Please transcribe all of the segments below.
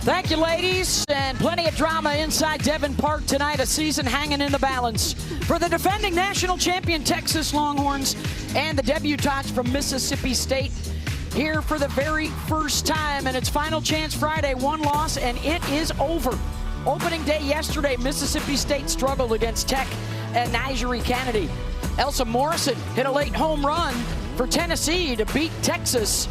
Thank you, ladies, and plenty of drama inside Devon Park tonight. A season hanging in the balance for the defending national champion Texas Longhorns and the debutantes from Mississippi State here for the very first time. And it's Final Chance Friday, one loss, and it is over. Opening day yesterday, Mississippi State struggled against Tech and Nigeria Kennedy. Elsa Morrison hit a late home run for Tennessee to beat Texas.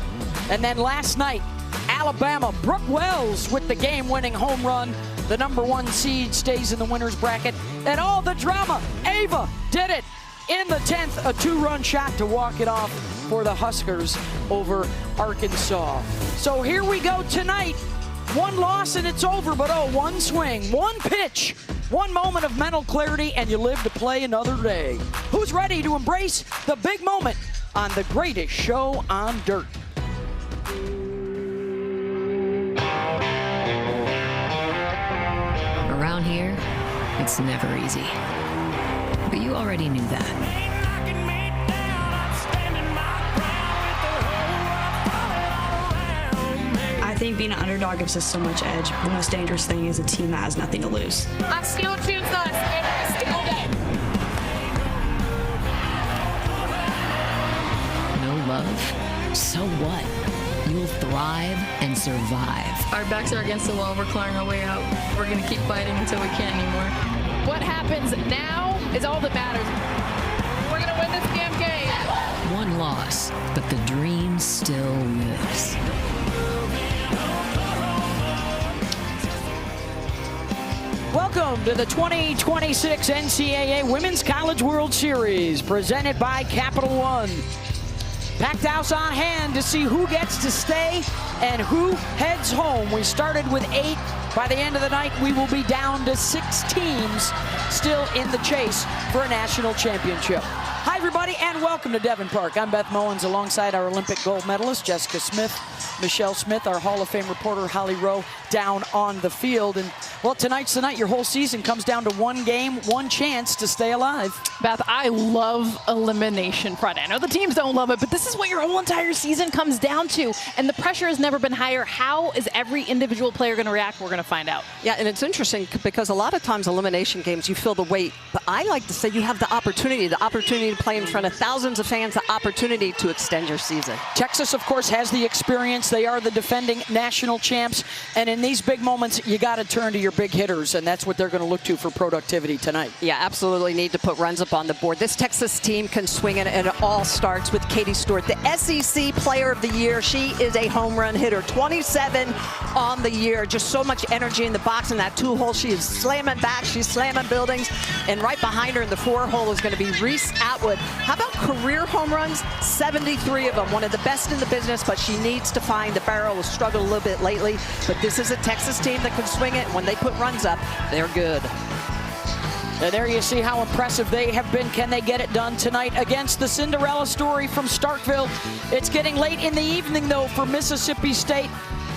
And then last night, Alabama, Brooke Wells with the game-winning home run. The #1 seed stays in the winner's bracket. And all the drama, Ava did it in the 10th, a 2-run shot to walk it off for the Huskers over Arkansas. So here we go tonight. One loss and it's over, but oh, one swing, one pitch, one moment of mental clarity, and you live to play another day. Who's ready to embrace the big moment on the greatest show on dirt? Around here, it's never easy. But you already knew that. I think being an underdog gives us so much edge. The most dangerous thing is a team that has nothing to lose. I still choose us every single day. No love? So what? You'll thrive and survive. Our backs are against the wall. We're clawing our way out. We're going to keep fighting until we can't anymore. What happens now is all that matters. We're going to win this damn game. One loss, but the dream still lives. Welcome to the 2026 NCAA Women's College World Series, presented by Capital One. Packed house on hand to see who gets to stay and who heads home. We started with 8. By the end of the night, we will be down to 6 teams still in the chase for a national championship. Hi, everybody, and welcome to Devon Park. I'm Beth Mowens, alongside our Olympic gold medalist, Jessica Smith, Michelle Smith, our Hall of Fame reporter, Holly Rowe, down on the field. And, well, tonight's the night. Your whole season comes down to one game, one chance to stay alive. Beth, I love Elimination Friday. I know the teams don't love it, but this is what your whole entire season comes down to. And the pressure has never been higher. How is every individual player going to react? We're going to find out. Yeah, and it's interesting because a lot of times elimination games, you feel the weight. But I like to say you have the opportunity to play in front of thousands of fans, the opportunity to extend your season. Texas, of course, has the experience. They are the defending national champs. And in these big moments, you got to turn to your big hitters, and that's what they're going to look to for productivity tonight. Yeah, absolutely need to put runs up on the board. This Texas team can swing it, and it all starts with Katie Stewart, the SEC Player of the Year. She is a home run hitter, 27 on the year. Just so much energy in the box in that 2-hole. She is slamming back, she's slamming buildings, and right behind her in the 4-hole is going to be Reese Atwood. How about career home runs? 73 of them, one of the best in the business, but she needs to find the barrel. Has struggled a little bit lately, but this is a Texas team that can swing it. When they put runs up, they're good. And there you see how impressive they have been. Can they get it done tonight against the Cinderella story from Starkville? It's getting late in the evening, though, for Mississippi State.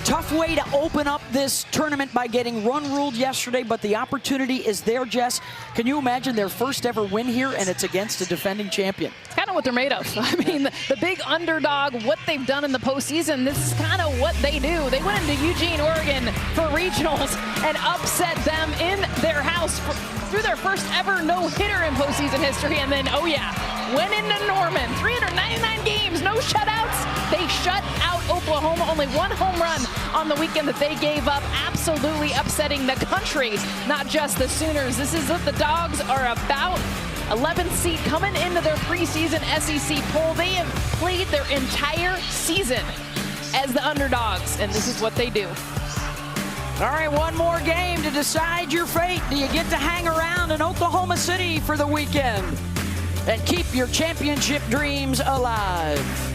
Tough way to open up this tournament by getting run-ruled yesterday, but the opportunity is there, Jess. Can you imagine their first ever win here, and it's against a defending champion? It's kind of what they're made of. I mean, the big underdog, what they've done in the postseason, this is kind of what they do. They went into Eugene, Oregon for regionals and upset them in their house through their first ever no-hitter in postseason history. And then, oh yeah, went into Norman, 399 games, no shutouts. They shut out Oklahoma, only one home run on the weekend that they gave up, absolutely upsetting the country, not just the Sooners. This is what the Dogs are about. 11th seed coming into their preseason SEC poll. They have played their entire season as the underdogs, and this is what they do. All right, one more game to decide your fate. Do you get to hang around in Oklahoma City for the weekend and keep your championship dreams alive?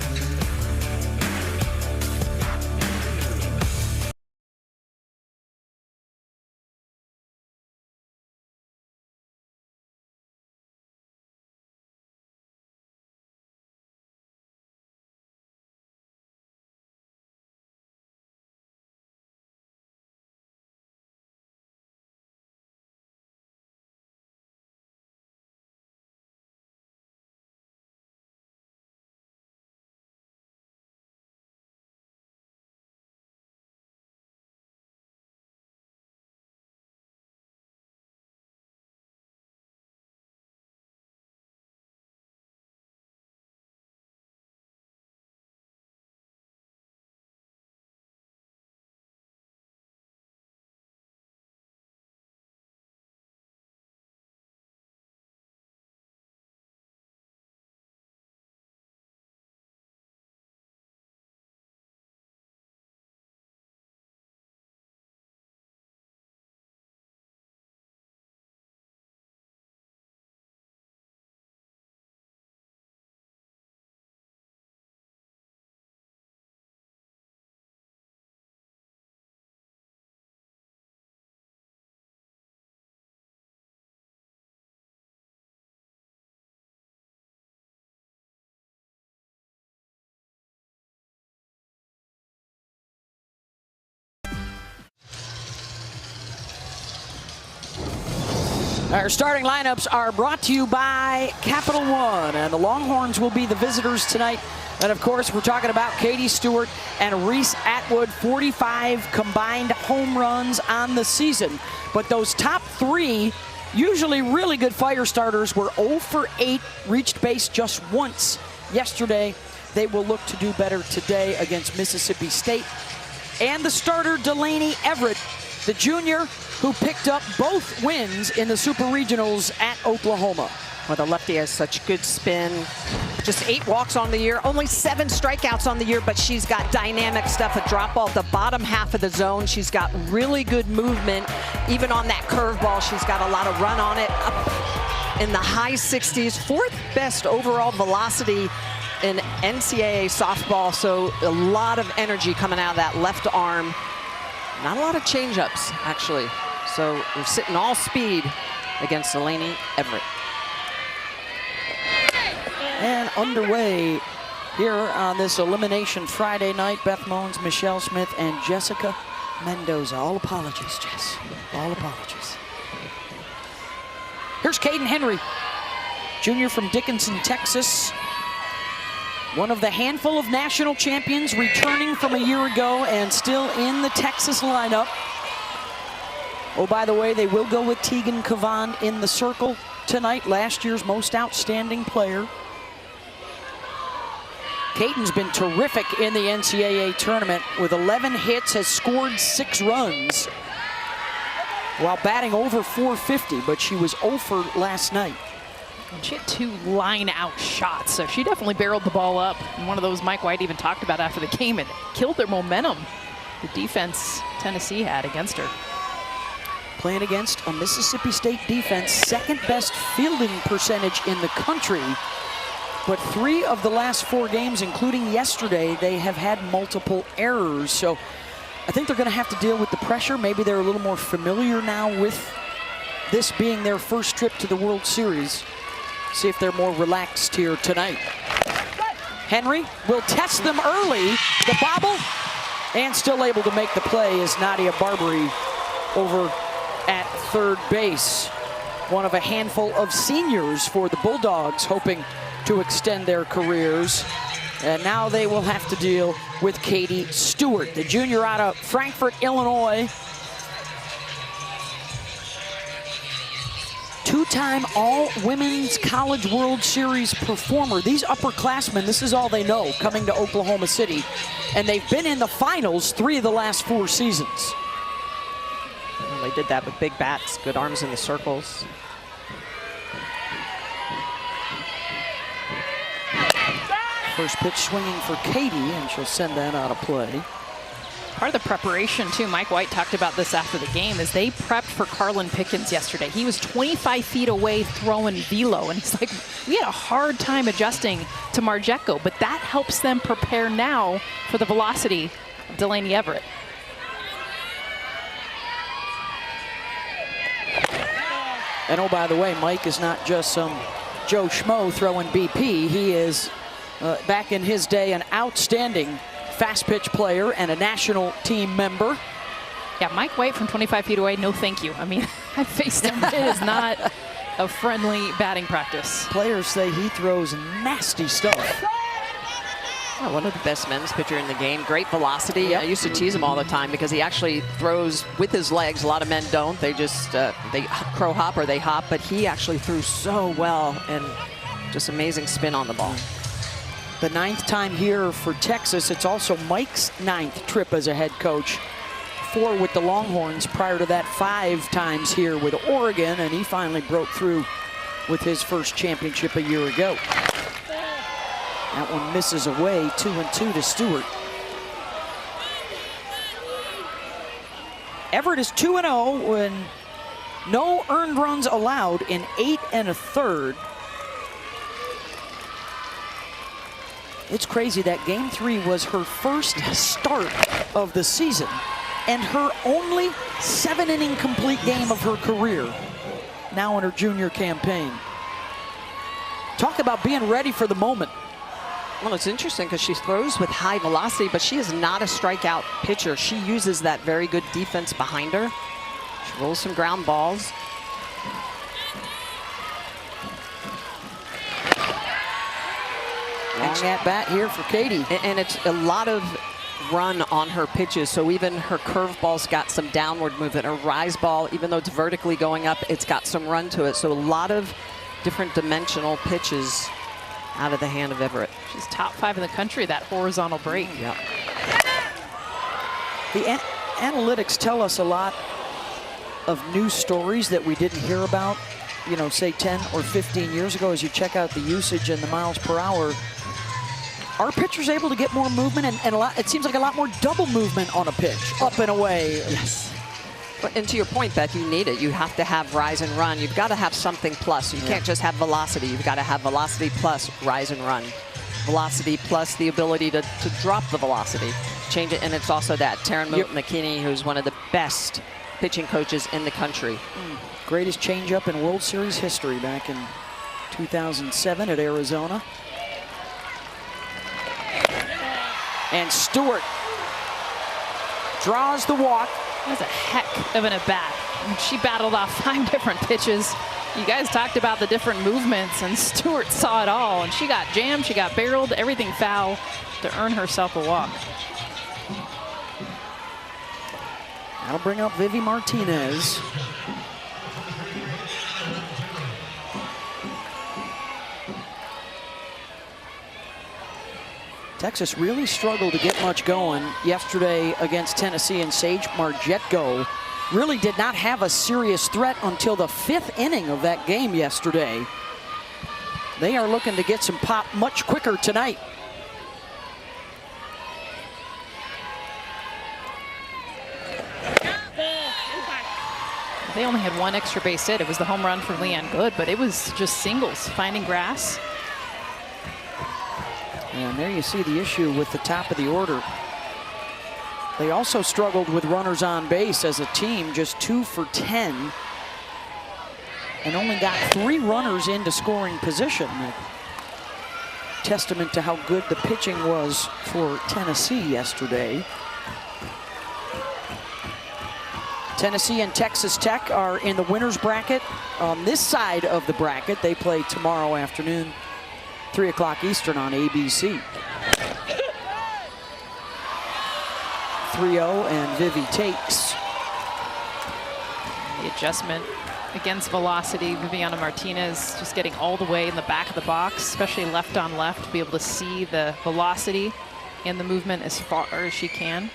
Our starting lineups are brought to you by Capital One, and the Longhorns will be the visitors tonight. And of course, we're talking about Katie Stewart and Reese Atwood, 45 combined home runs on the season. But those top three, usually really good fire starters, were 0 for 8, reached base just once yesterday. They will look to do better today against Mississippi State. And the starter, Delaney Everett, the junior who picked up both wins in the Super Regionals at Oklahoma. Well, the lefty has such good spin. Just 8 walks on the year, only 7 strikeouts on the year, but she's got dynamic stuff, a drop ball at the bottom half of the zone. She's got really good movement. Even on that curveball, she's got a lot of run on it. Up in the high 60s, 4th best overall velocity in NCAA softball, so a lot of energy coming out of that left arm. Not a lot of change-ups, actually. So we're sitting all speed against Delaney Everett. And underway here on this Elimination Friday night, Beth Moens, Michelle Smith, and Jessica Mendoza. All apologies, Jess. All apologies. Here's Caden Henry, junior from Dickinson, Texas. One of the handful of national champions returning from a year ago and still in the Texas lineup. Oh, by the way, they will go with Tegan Cavan in the circle tonight, last year's most outstanding player. Caden's been terrific in the NCAA tournament with 11 hits, has scored 6 runs while batting over .450, but she was 0 for last night. She had 2 line-out shots, so she definitely barreled the ball up. And one of those Mike White even talked about after the game. It killed their momentum, the defense Tennessee had against her. Playing against a Mississippi State defense, 2nd best fielding percentage in the country. But 3 of the last 4 games, including yesterday, they have had multiple errors. So I think they're going to have to deal with the pressure. Maybe they're a little more familiar now with this being their first trip to the World Series. See if they're more relaxed here tonight. Henry will test them early. The bobble, and still able to make the play is Nadia Barbary over at third base. One of a handful of seniors for the Bulldogs, hoping to extend their careers. And now they will have to deal with Katie Stewart, the junior out of Frankfort, Illinois. 2-time All-Women's College World Series performer. These upperclassmen, this is all they know coming to Oklahoma City. And they've been in the finals 3 of the last 4 seasons. Well, they did that with big bats, good arms in the circles. First pitch swinging for Katie, and she'll send that out of play. Part of the preparation, too, Mike White talked about this after the game, is they prepped for Carlin Pickens yesterday. He was 25 feet away throwing velo, and he's like, we had a hard time adjusting to Marjeko, but that helps them prepare now for the velocity of Delaney Everett. And oh, by the way, Mike is not just some Joe Schmo throwing BP. He is, back in his day, an outstanding fast pitch player and a national team member. Yeah, Mike White from 25 feet away, no thank you. I mean, I faced him. It is not a friendly batting practice. Players say he throws nasty stuff. Yeah, one of the best men's pitcher in the game. Great velocity. Yep. I used to tease him all the time because he actually throws with his legs. A lot of men don't. They just, they crow hop or they hop, but he actually threw so well and just amazing spin on the ball. The 9th time here for Texas. It's also Mike's 9th trip as a head coach. 4 with the Longhorns. Prior to that, 5 times here with Oregon, and he finally broke through with his first championship a year ago. That one misses away, 2-2 to Stewart. Everett is 2-0 when no earned runs allowed in 8 1/3. It's crazy that game 3 was her first start of the season and her only 7-inning complete game of her career, now in her junior campaign. Talk about being ready for the moment. Well, it's interesting because she throws with high velocity, but she is not a strikeout pitcher. She uses that very good defense behind her. She rolls some ground balls. Long at bat here for Katie. And it's a lot of run on her pitches, so even her curveball's got some downward movement. Her rise ball, even though it's vertically going up, it's got some run to it. So a lot of different dimensional pitches out of the hand of Everett. She's top 5 in the country, that horizontal break. Yeah. The analytics tell us a lot of news stories that we didn't hear about, you know, say 10 or 15 years ago. As you check out the usage and the miles per hour, are pitchers able to get more movement and a lot? It seems like a lot more double movement on a pitch, up and away. Yes. And to your point, Beth, you need it. You have to have rise and run. You've got to have something plus. You can't just have velocity. You've got to have velocity plus rise and run. Velocity plus the ability to drop the velocity, change it. And it's also that Taryn McKinney, who's one of the best pitching coaches in the country. Greatest changeup in World Series history back in 2007 at Arizona. And Stewart draws the walk. That was a heck of an at-bat. She battled off 5 different pitches. You guys talked about the different movements, and Stewart saw it all. And she got jammed, she got barreled, everything foul to earn herself a walk. That'll bring up Vivi Martinez. Texas really struggled to get much going yesterday against Tennessee, and Sage Margetko really did not have a serious threat until the 5th inning of that game yesterday. They are looking to get some pop much quicker tonight. They only had 1 extra base hit. It was the home run for Leanne Good, but it was just singles, finding grass. And there you see the issue with the top of the order. They also struggled with runners on base as a team, just 2 for 10. And only got 3 runners into scoring position. A testament to how good the pitching was for Tennessee yesterday. Tennessee and Texas Tech are in the winner's bracket. On this side of the bracket, they play tomorrow afternoon, 3 o'clock Eastern on ABC. 3-0 and Vivi takes. The adjustment against velocity. Viviana Martinez just getting all the way in the back of the box, especially left on left, to be able to see the velocity and the movement as far as she can.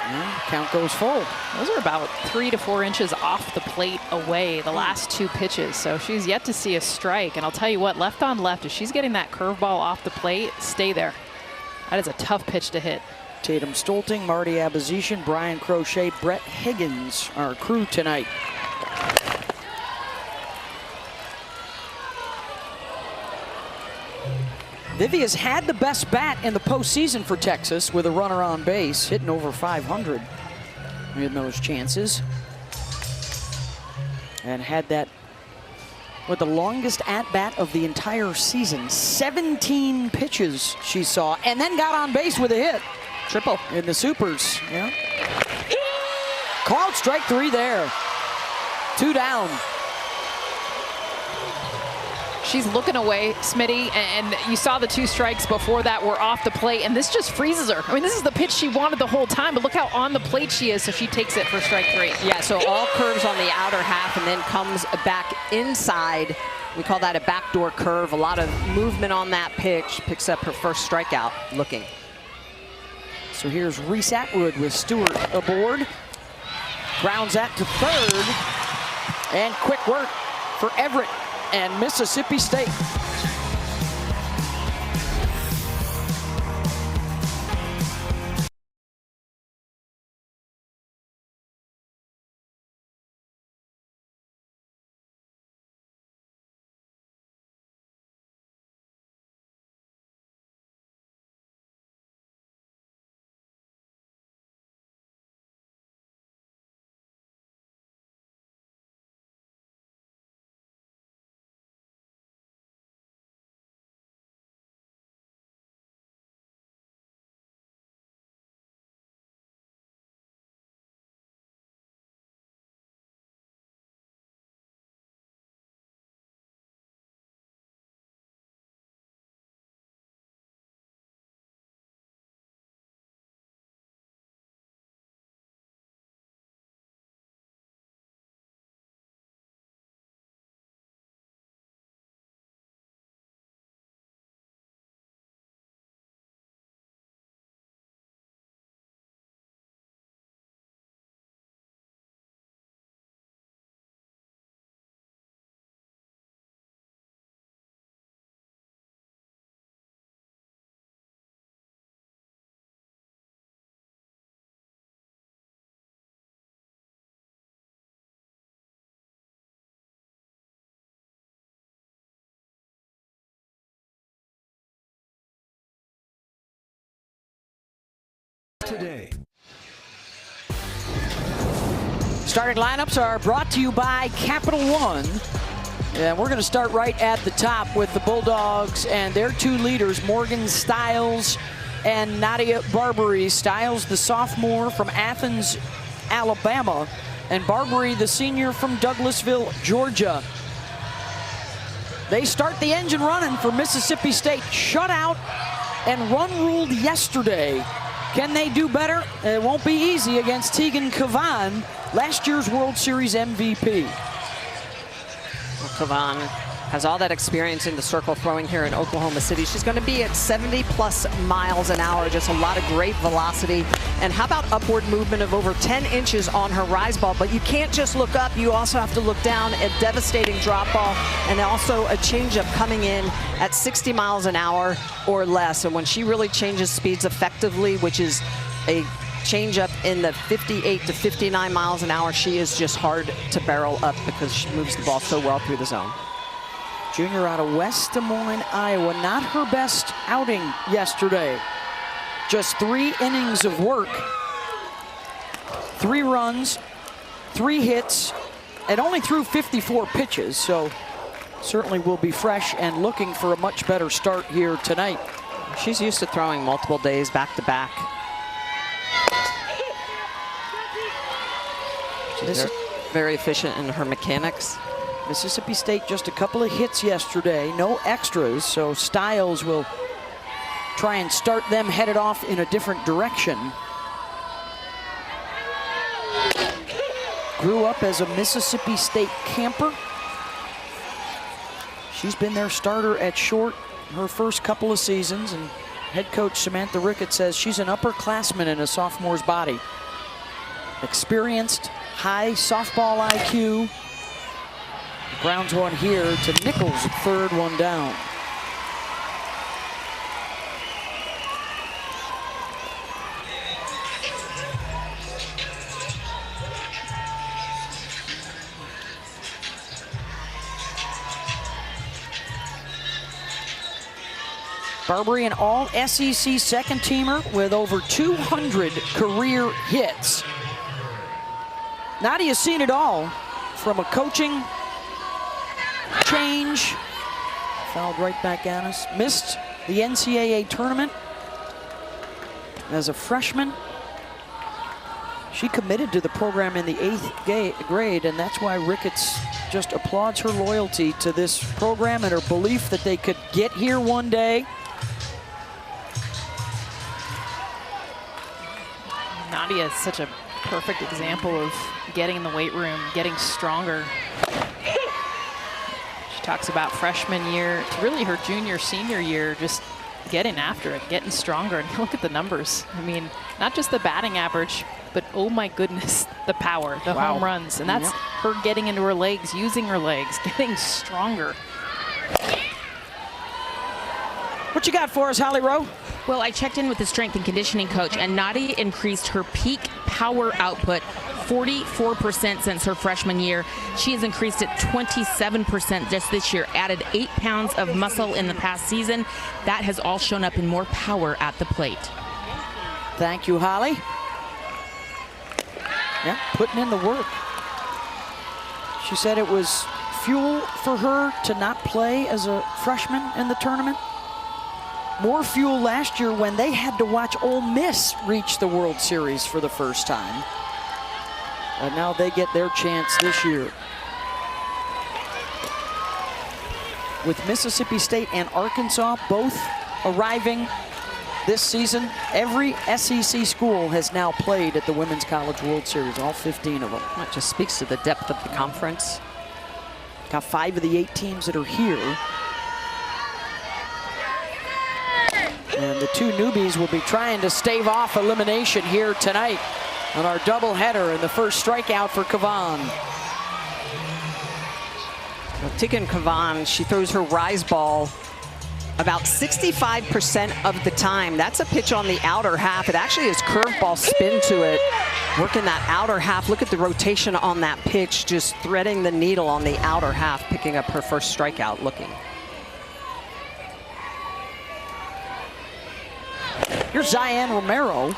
And count goes full. Those are about 3 to 4 inches off the plate away, the last 2 pitches. So she's yet to see a strike. And I'll tell you what, left on left, if she's getting that curveball off the plate, stay there. That is a tough pitch to hit. Tatum Stolting, Marty Abazishan, Brian Crochet, Brett Higgins, our crew tonight. Vivi has had the best bat in the postseason for Texas with a runner on base, hitting over 500 in those chances. And had that with the longest at-bat of the entire season. 17 pitches she saw, and then got on base with a hit. Triple. In the supers, yeah. Called strike 3 there. 2 down. She's looking away, Smitty, and you saw the 2 strikes before that were off the plate, and this just freezes her. I mean, this is the pitch she wanted the whole time, but look how on the plate she is, so she takes it for strike 3. Yeah, so all curves on the outer half and then comes back inside. We call that a backdoor curve. A lot of movement on that pitch. Picks up her first strikeout looking. So here's Reese Atwood with Stewart aboard. Grounds that to third. And quick work for Everett and Mississippi State. today. Starting lineups are brought to you by Capital One. And we're going to start right at the top with the Bulldogs and their two leaders, Morgan Stiles and Nadia Barbary. Stiles, the sophomore from Athens, Alabama, and Barbary, the senior from Douglasville, Georgia. They start the engine running for Mississippi State. Shutout and run ruled yesterday. Can they do better? It won't be easy against Tegan Cavan, last year's World Series MVP. Well, Cavan has all that experience in the circle throwing here in Oklahoma City. She's going to be at 70+ miles an hour, just a lot of great velocity. And how about upward movement of over 10 inches on her rise ball? But you can't just look up, you also have to look down at devastating drop ball and also a changeup coming in at 60 miles an hour or less. And when she really changes speeds effectively, which is a changeup in the 58 to 59 miles an hour, she is just hard to barrel up because she moves the ball so well through the zone. Junior out of West Des Moines, Iowa. Not her best outing yesterday. Just 3 innings of work. 3 runs, 3 hits, and only threw 54 pitches. So certainly will be fresh and looking for a much better start here tonight. She's used to throwing multiple days back to back. She's very efficient in her mechanics. Mississippi State just a couple of hits yesterday, no extras, so Stiles will try and start them headed off in a different direction. Grew up as a Mississippi State camper. She's been their starter at short her first couple of seasons, and head coach Samantha Ricketts says she's an upperclassman in a sophomore's body. Experienced, high softball IQ. Grounds one here to Nichols, third one down. Barbary, an all-SEC second-teamer with over 200 career hits. Nadia's seen it all, from a coaching change, fouled right back at us, missed the NCAA tournament as a freshman. She committed to the program in the 8th grade, and that's why Ricketts just applauds her loyalty to this program and her belief that they could get here one day. Nadia is such a perfect example of getting in the weight room, getting stronger. She talks about freshman year to really her junior, senior year, just getting after it, getting stronger. And look at the numbers. I mean, not just the batting average, but oh my goodness, the power, the home runs. And that's her getting into her legs, using her legs, getting stronger. What you got for us, Holly Rowe? Well, I checked in with the strength and conditioning coach, and Nadia increased her peak power output 44% since her freshman year. She has increased it 27% just this year, added 8 pounds of muscle in the past season. That has all shown up in more power at the plate. Thank you, Holly. Yeah, putting in the work. She said it was fuel for her to not play as a freshman in the tournament. More fuel last year when they had to watch Ole Miss reach the World Series for the first time. And now they get their chance this year. With Mississippi State and Arkansas both arriving this season, every SEC school has now played at the Women's College World Series, all 15 of them. That just speaks to the depth of the conference. Got 5 of the 8 teams that are here. And the 2 newbies will be trying to stave off elimination here tonight on our doubleheader, and the first strikeout for Cavan. Well, Tegan Cavan, she throws her rise ball about 65% of the time. That's a pitch on the outer half. It actually has curveball spin to it. Working that outer half. Look at the rotation on that pitch, just threading the needle on the outer half, picking up her first strikeout looking. Here's Zion Romero.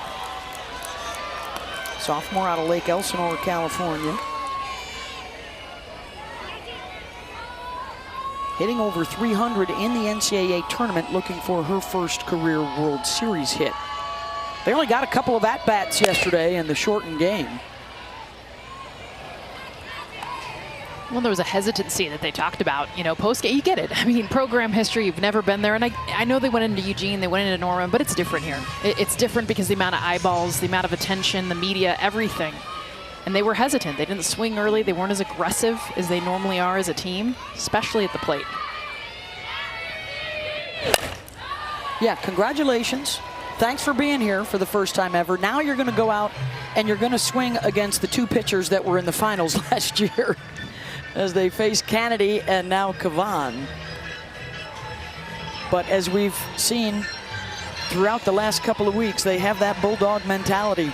sophomore out of Lake Elsinore, California. Hitting over 300 in the NCAA tournament, looking for her first career World Series hit. They only got a couple of at-bats yesterday in the shortened game. Well, there was a hesitancy that they talked about, you know, post-game. You get it. I mean, program history, you've never been there. And I know they went into Eugene, they went into Norman, but it's different here. It's different because the amount of eyeballs, the amount of attention, the media, everything. And they were hesitant. They didn't swing early. They weren't as aggressive as they normally are as a team, especially at the plate. Yeah, congratulations. Thanks for being here for the first time ever. Now you're going to go out and you're going to swing against the two pitchers that were in the finals last year as they face Kennedy and now Kavan. But as we've seen throughout the last couple of weeks, they have that bulldog mentality.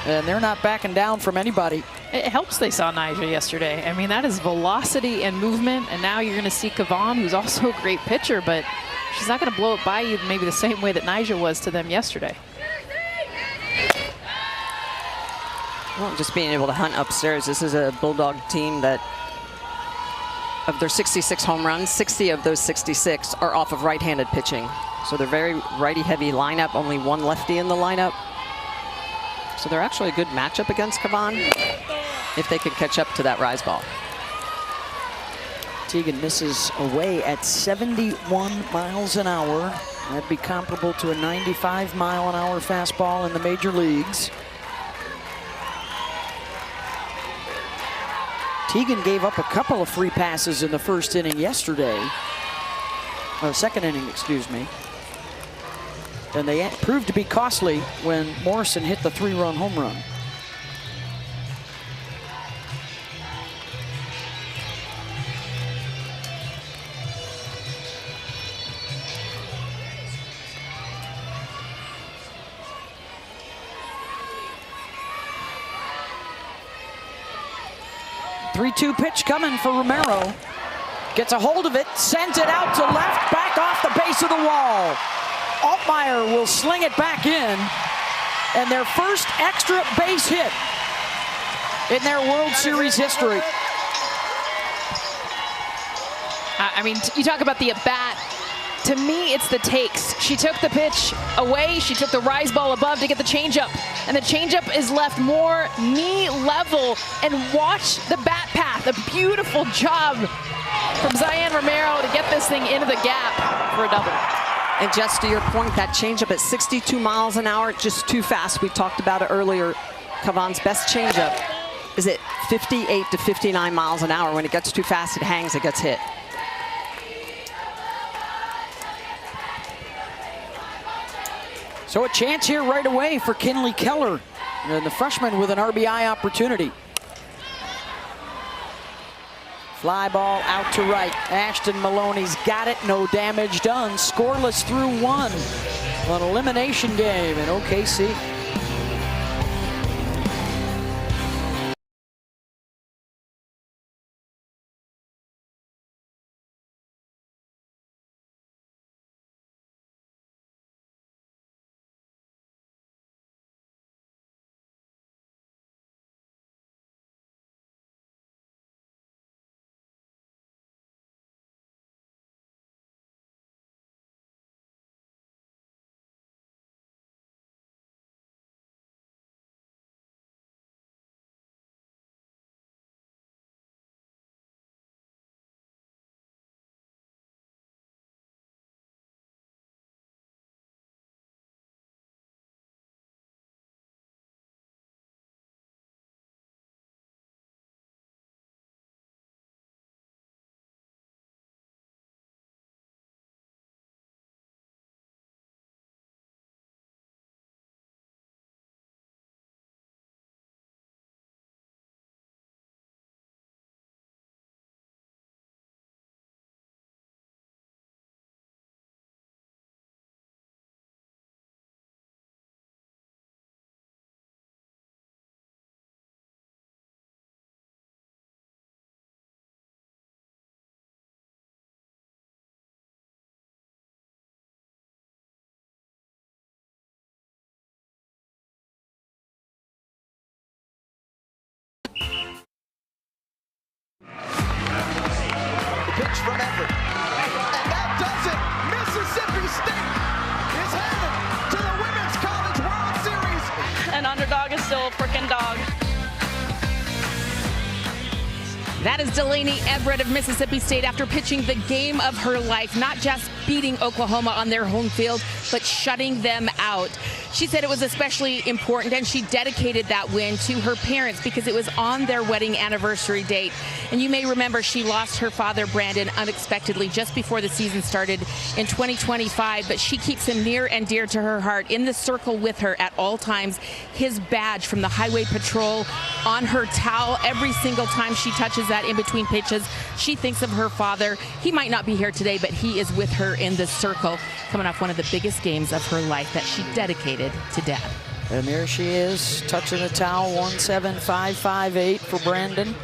And they're not backing down from anybody. It helps they saw Nyjah yesterday. I mean, that is velocity and movement. And now you're going to see Kavan, who's also a great pitcher, but she's not going to blow it by you maybe the same way that Nyjah was to them yesterday. Well, just being able to hunt upstairs. This is a Bulldog team that, of their 66 home runs, 60 of those 66 are off of right-handed pitching. So they're very righty-heavy lineup, only one lefty in the lineup. So they're actually a good matchup against Kavan if they can catch up to that rise ball. Teagan misses away at 71 miles an hour. That'd be comparable to a 95-mile-an-hour fastball in the major leagues. Teagan gave up a couple of free passes in the first inning yesterday. Second inning, excuse me. And they proved to be costly when Morrison hit the 3-run home run. Three-two pitch coming for Romero. Gets a hold of it, sends it out to left, back off the base of the wall. Altmaier will sling it back in, and their first extra base hit in their World Series history. I mean, you talk about the at-bat. To me, it's the takes. She took the pitch away. She took the rise ball above to get the changeup. And the changeup is left more knee level. And watch the bat path. A beautiful job from Zayan Romero to get this thing into the gap for a double. And just to your point, that changeup at 62 miles an hour, just too fast. We talked about it earlier. Kavan's best changeup is at 58 to 59 miles an hour. When it gets too fast, it hangs, it gets hit. So a chance here right away for Kinley Keller, and the freshman with an RBI opportunity. Fly ball out to right. Ashton Maloney's got it, no damage done. Scoreless through one. An elimination game in OKC. is still a freaking dog. That is Delaney Everett of Mississippi State after pitching the game of her life, not just beating Oklahoma on their home field, but shutting them out. She said it was especially important, and she dedicated that win to her parents because it was on their wedding anniversary date. And you may remember she lost her father, Brandon, unexpectedly just before the season started in 2025, but she keeps him near and dear to her heart, in the circle with her at all times. His badge from the Highway Patrol on her towel every single time she touches that in between pitches. She thinks of her father. He might not be here today, but he is with her in the circle, coming off one of the biggest games of her life that she dedicated to Dad. And there she is, touching the towel, 17558 for Brandon.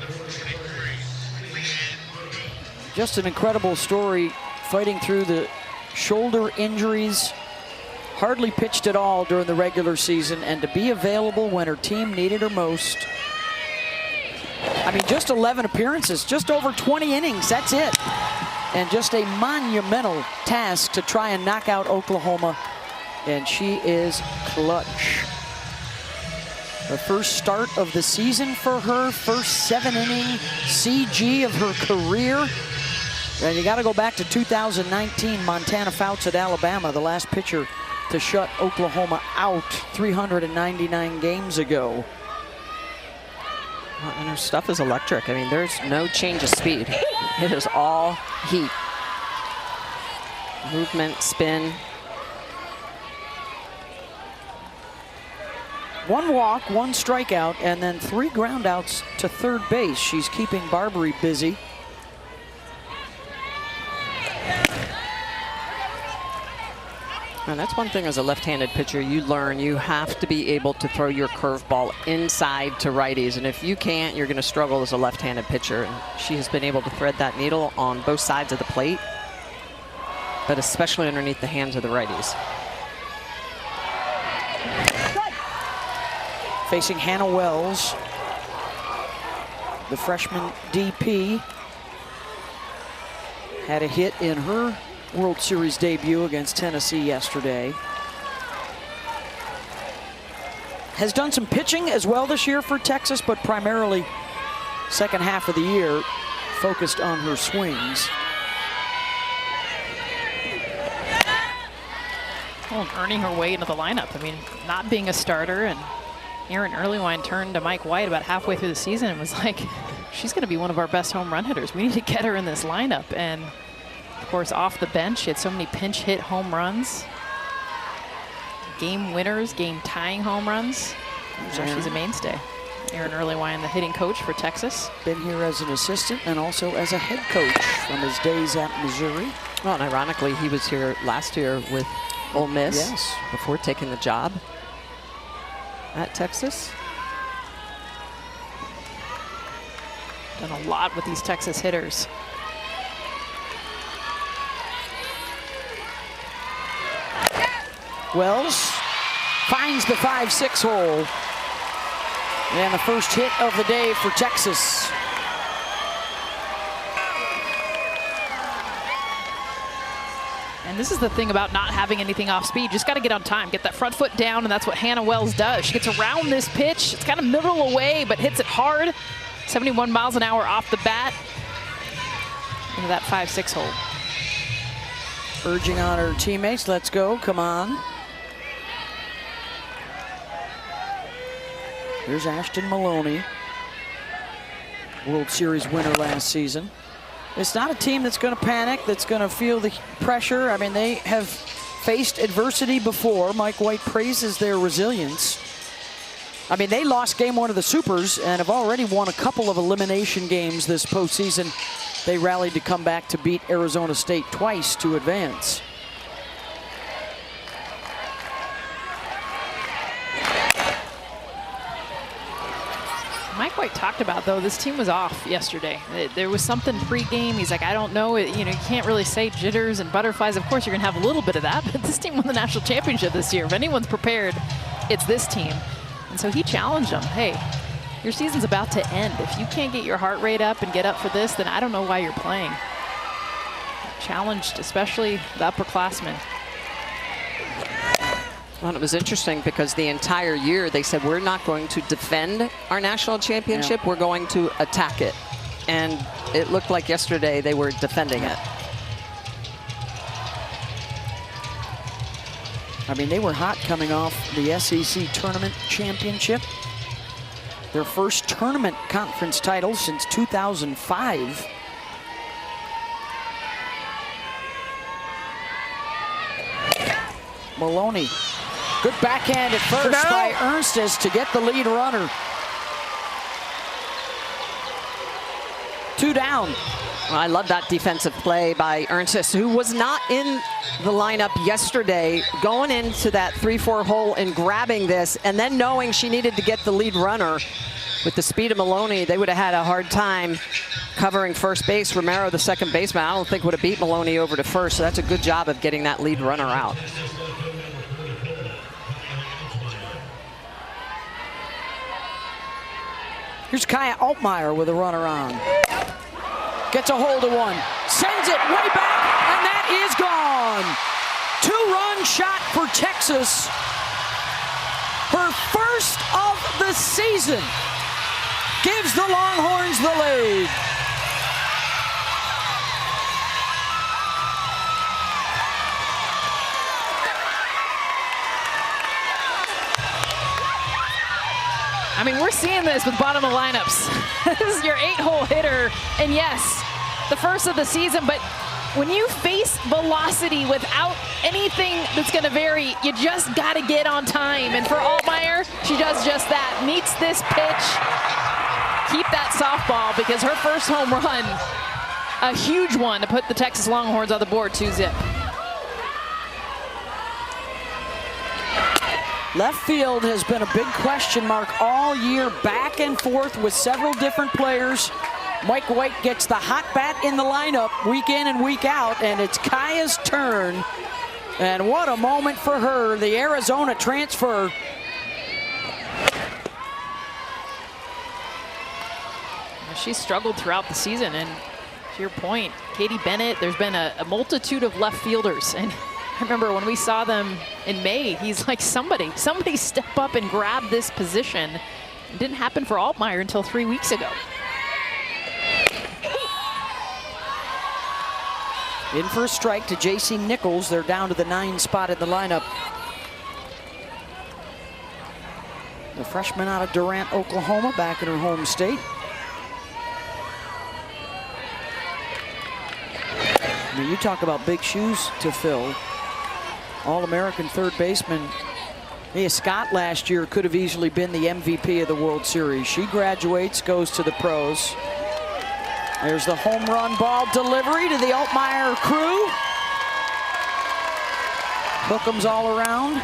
Just an incredible story, fighting through the shoulder injuries, hardly pitched at all during the regular season, and to be available when her team needed her most. I mean, just 11 appearances, just over 20 innings, that's it. And just a monumental task to try and knock out Oklahoma. And she is clutch. The first start of the season for her, first 7-inning CG of her career. And you got to go back to 2019, Montana Fouts at Alabama, the last pitcher to shut Oklahoma out 399 games ago. And her stuff is electric. I mean, there's no change of speed. It is all heat. Movement, spin. One walk, one strikeout, and then 3 groundouts to third base. She's keeping Barbary busy. And that's one thing as a left-handed pitcher you learn. You have to be able to throw your curveball inside to righties. And if you can't, you're going to struggle as a left-handed pitcher. And she has been able to thread that needle on both sides of the plate, but especially underneath the hands of the righties. Facing Hannah Wells, the freshman DP, had a hit in her World Series debut against Tennessee yesterday. Has done some pitching as well this year for Texas, but primarily second half of the year focused on her swings. Well, and earning her way into the lineup. I mean, not being a starter, and Erin Earlywine turned to Mike White about halfway through the season and was like, she's going to be one of our best home run hitters. We need to get her in this lineup. And of course, off the bench, she had so many pinch hit home runs, game winners, game tying home runs. So she's a mainstay. Erin Earlywine, the hitting coach for Texas. Been here as an assistant and also as a head coach from his days at Missouri. Well, and ironically, he was here last year with Ole Miss before taking the job at Texas. Done a lot with these Texas hitters. Wells finds the 5-6 hole. And the first hit of the day for Texas. And this is the thing about not having anything off speed. Just got to get on time, get that front foot down, and that's what Hannah Wells does. She gets around this pitch. It's kind of middle away, but hits it hard. 71 miles an hour off the bat into that 5-6 hole. Urging on her teammates, let's go, come on. Here's Ashton Maloney, World Series winner last season. It's not a team that's going to panic, that's going to feel the pressure. I mean, they have faced adversity before. Mike White praises their resilience. I mean, they lost game 1 of the Supers and have already won a couple of elimination games this postseason. They rallied to come back to beat Arizona State twice to advance. Mike White talked about, though, this team was off yesterday. There was something pre-game. He's like, I don't know. You know, you can't really say jitters and butterflies. Of course, you're going to have a little bit of that, but this team won the national championship this year. If anyone's prepared, it's this team. And so he challenged them. Hey, your season's about to end. If you can't get your heart rate up and get up for this, then I don't know why you're playing. Challenged, especially the upperclassmen. Well, it was interesting because the entire year they said, we're not going to defend our national championship, we're going to attack it. And it looked like yesterday they were defending it. I mean, they were hot coming off the SEC Tournament Championship. Their first tournament conference title since 2005. Maloney. Good backhand at first by Ernstes to get the lead runner. 2 down. Well, I love that defensive play by Ernstes, who was not in the lineup yesterday, going into that 3-4 hole and grabbing this, and then knowing she needed to get the lead runner. With the speed of Maloney, they would have had a hard time covering first base. Romero, the second baseman, I don't think would have beat Maloney over to first, so that's a good job of getting that lead runner out. Here's Kaya Altmaier with a runner on. Gets a hold of one, sends it way back, and that is gone. 2-run shot for Texas. Her first of the season gives the Longhorns the lead. I mean, we're seeing this with bottom of lineups. This is your 8-hole hitter, and yes, the first of the season, but when you face velocity without anything that's going to vary, you just got to get on time. And for Altmaier, she does just that. Meets this pitch. Keep that softball, because her first home run, a huge one to put the Texas Longhorns on the board, 2-zip. Left field has been a big question mark all year, back and forth with several different players. Mike White gets the hot bat in the lineup week in and week out, and it's Kaya's turn. And what a moment for her, the Arizona transfer. She struggled throughout the season, and to your point, Katie Bennett, there's been a multitude of left fielders, and I remember when we saw them in May, he's like, somebody step up and grab this position. It didn't happen for Altmaier until 3 weeks ago. In for a strike to J.C. Nichols. They're down to the 9 spot in the lineup. The freshman out of Durant, Oklahoma, back in her home state. I mean, you talk about big shoes to fill. All-American third baseman Mia Scott last year could have easily been the MVP of the World Series. She graduates, goes to the pros. There's the home run ball delivery to the Altmaier crew. Hook'ems all around.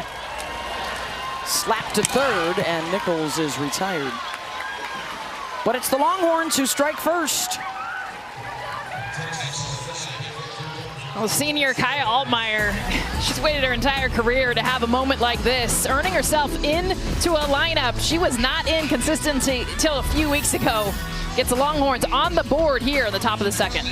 Slap to third, and Nichols is retired. But it's the Longhorns who strike first. Well, senior Kaya Altmaier, she's waited her entire career to have a moment like this, earning herself into a lineup. She was not in consistency till a few weeks ago. Gets the Longhorns on the board here at the top of the second.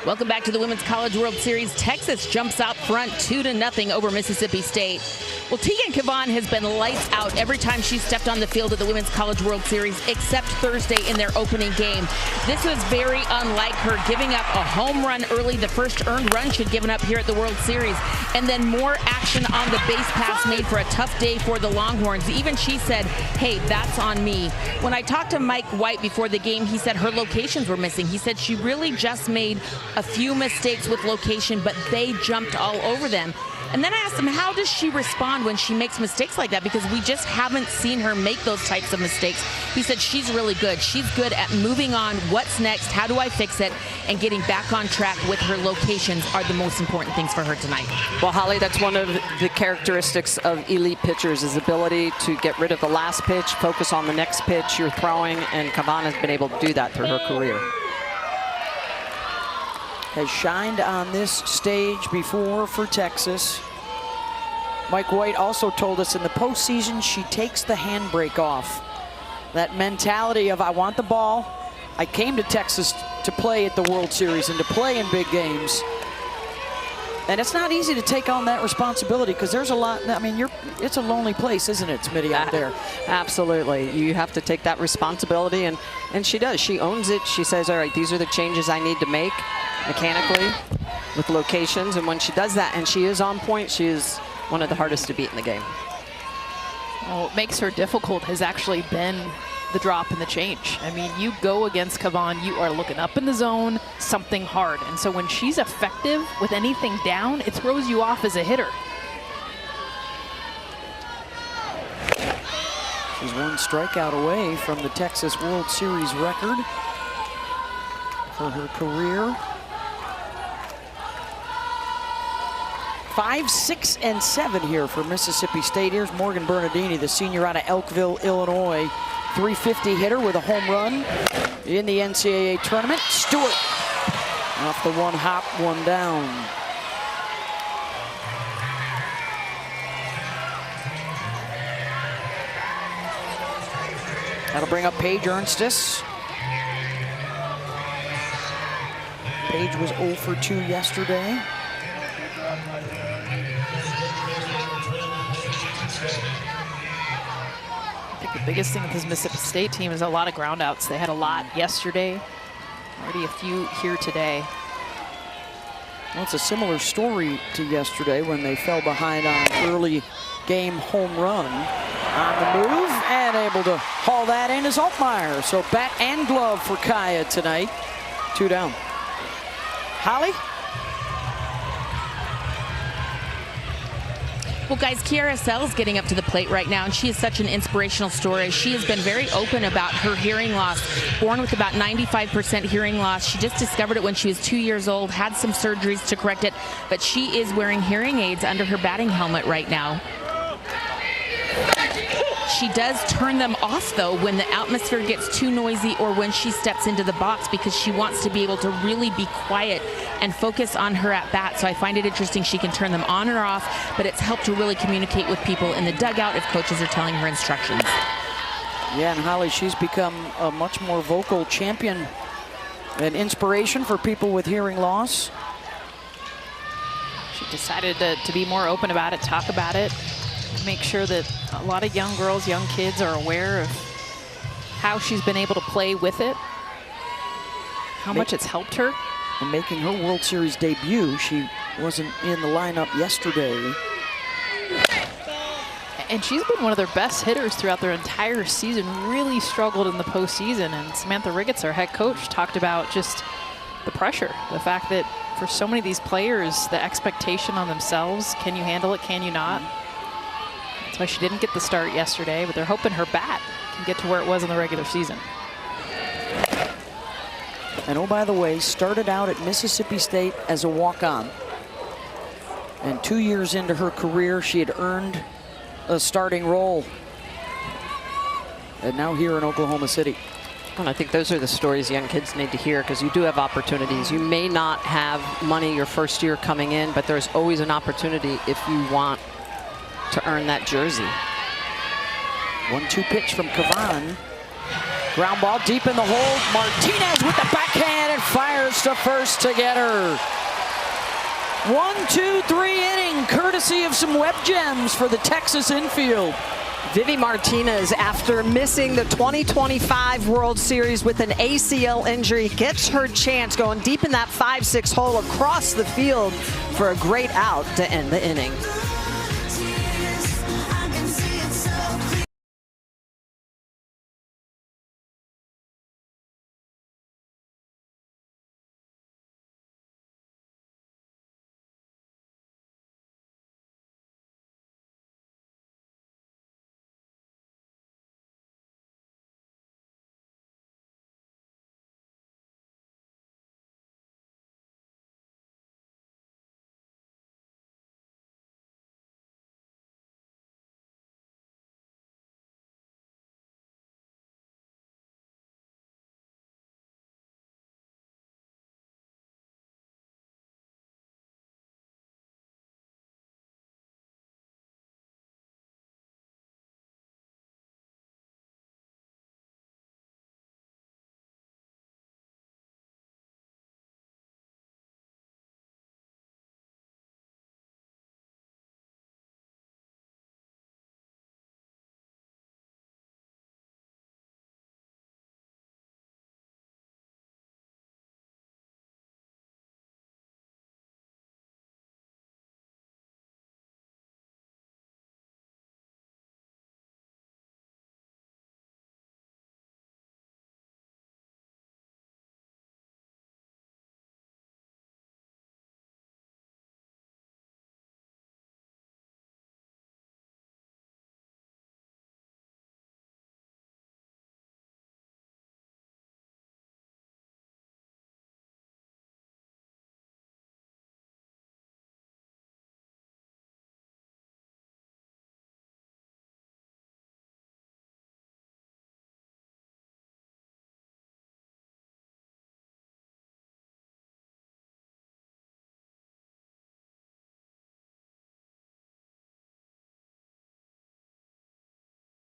Welcome back to the Women's College World Series. Texas jumps out front 2-0 over Mississippi State. Well, Tegan Cavan has been lights out every time she's stepped on the field at the Women's College World Series, except Thursday in their opening game. This was very unlike her, giving up a home run early, the first earned run she'd given up here at the World Series, and then more action on the base pass made for a tough day for the Longhorns. Even she said, hey, that's on me. When I talked to Mike White before the game, he said her locations were missing. He said she really just made a few mistakes with location, but they jumped all over them. And then I asked him, how does she respond when she makes mistakes like that? Because we just haven't seen her make those types of mistakes. He said she's really good. She's good at moving on. What's next? How do I fix it? And getting back on track with her locations are the most important things for her tonight. Well, Holly, that's one of the characteristics of elite pitchers, is ability to get rid of the last pitch, focus on the next pitch you're throwing, and Cavan has been able to do that through her career. Has shined on this stage before for Texas. Mike White also told us in the postseason she takes the handbrake off. That mentality of, I want the ball. I came to Texas to play at the World Series and to play in big games. And it's not easy to take on that responsibility, because there's a lot, I mean, it's a lonely place, isn't it, Smitty, out there? Absolutely. You have to take that responsibility, and she does. She owns it. She says, all right, these are the changes I need to make mechanically with locations. And when she does that, and she is on point, she is one of the hardest to beat in the game. Well, what makes her difficult has actually been the drop and the change. I mean, you go against Cavan, you are looking up in the zone, something hard. And so when she's effective with anything down, it throws you off as a hitter. She's one strikeout away from the Texas World Series record for her career. 5, 6, and 7 here for Mississippi State. Here's Morgan Bernardini, the senior out of Elkville, Illinois. 350 hitter with a home run in the NCAA tournament. Stewart off the one hop, one down. That'll bring up Paige Ernstis. Paige was 0 for 2 yesterday. I think the biggest thing with this Mississippi State team is a lot of groundouts. They had a lot yesterday, already a few here today. Well, it's a similar story to yesterday when they fell behind on an early game home run. On the move and able to haul that in is Altmaier. So bat and glove for Kaya tonight. 2 down. Holly? Well, guys, Kiara Sell's getting up to the plate right now, and she is such an inspirational story. She has been very open about her hearing loss. Born with about 95% hearing loss. She just discovered it when she was 2 years old, had some surgeries to correct it, but she is wearing hearing aids under her batting helmet right now. She does turn them off, though, when the atmosphere gets too noisy or when she steps into the box, because she wants to be able to really be quiet and focus on her at-bat. So I find it interesting she can turn them on or off, but it's helped her really communicate with people in the dugout if coaches are telling her instructions. Yeah, and Holly, she's become a much more vocal champion and inspiration for people with hearing loss. She decided to be more open about it, talk about it, make sure that a lot of young girls, young kids are aware of how she's been able to play with it, how much it's helped her. And making her World Series debut, she wasn't in the lineup yesterday. And she's been one of their best hitters throughout their entire season, really struggled in the postseason. And Samantha Ricketts, our head coach, talked about just the pressure, the fact that for so many of these players, the expectation on themselves, can you handle it, can you not? That's why she didn't get the start yesterday, but they're hoping her bat can get to where it was in the regular season. And oh, by the way, started out at Mississippi State as a walk-on. And 2 years into her career, she had earned a starting role. And now here in Oklahoma City. And I think those are the stories young kids need to hear, because you do have opportunities. You may not have money your first year coming in, but there's always an opportunity if you want to earn that jersey. 1-2 pitch from Cavan. Ground ball deep in the hole. Martinez with the backhand and fires to first to get her. 1-2-3 inning, courtesy of some web gems for the Texas infield. Vivi Martinez, after missing the 2025 World Series with an ACL injury, gets her chance going deep in that 5-6 hole across the field for a great out to end the inning.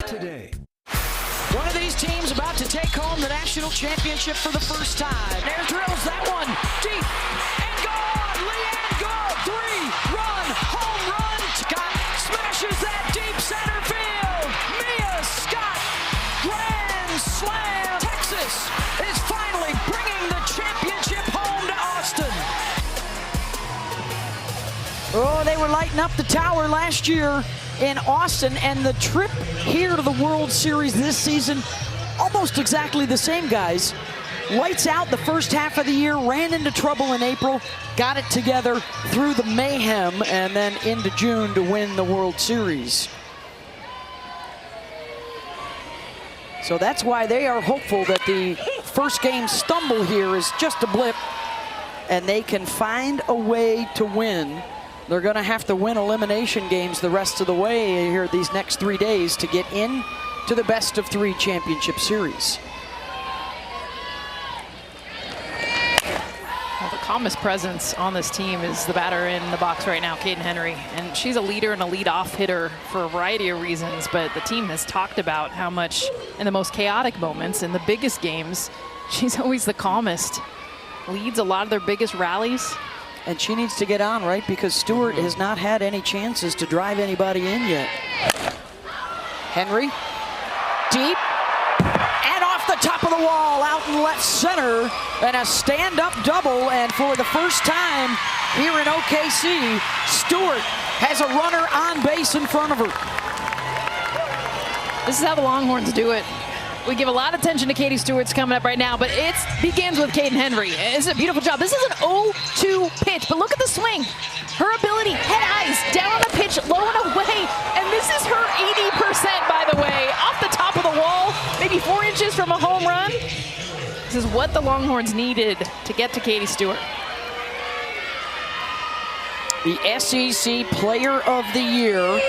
Today. One of these teams about to take home the national championship for the first time. There drills that one deep and gone. Leanne Gould, 3-run home run. Scott smashes that deep center field. Mia Scott, grand slam. Texas is finally bringing the championship home to Austin. Oh, they were lighting up the tower last year in Austin, and the trip here to the World Series this season, almost exactly the same, guys. Lights out the first half of the year, ran into trouble in April, got it together through the mayhem, and then into June to win the World Series. So that's why they are hopeful that the first game stumble here is just a blip, and they can find a way to win. They're going to have to win elimination games the rest of the way here these next 3 days to get in to the best of 3 championship series. Well, the calmest presence on this team is the batter in the box right now, Caden Henry. And she's a leader and a leadoff hitter for a variety of reasons, but the team has talked about how much in the most chaotic moments, in the biggest games, she's always the calmest. Leads a lot of their biggest rallies. And she needs to get on, right? Because Stewart has not had any chances to drive anybody in yet. Henry, deep, and off the top of the wall, out in left center, and a stand-up double. And for the first time here in OKC, Stewart has a runner on base in front of her. This is how the Longhorns do it. We give a lot of attention to Katie Stewart's coming up right now, but it begins with Caden Henry. It's a beautiful job. This is an 0-2 pitch, but look at the swing. Her ability, head eyes, down on the pitch, low and away, and this is her 80%, by the way, off the top of the wall, maybe 4 inches from a home run. This is what the Longhorns needed to get to Katie Stewart. The SEC Player of the Year.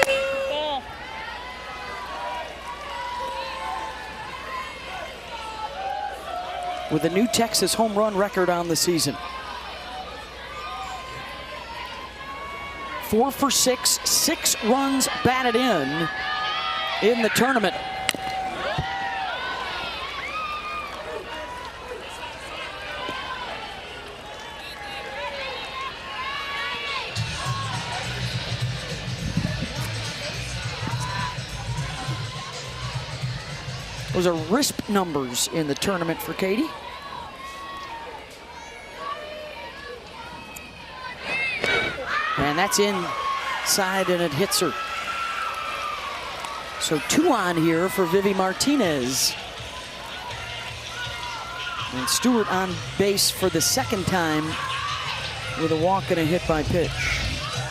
With a new Texas home run record on the season. 4 for 6, 6 runs batted in the tournament. Those are RISP numbers in the tournament for Katie. And that's inside, and it hits her. So 2 on here for Vivi Martinez. And Stewart on base for the 2nd time with a walk and a hit by pitch.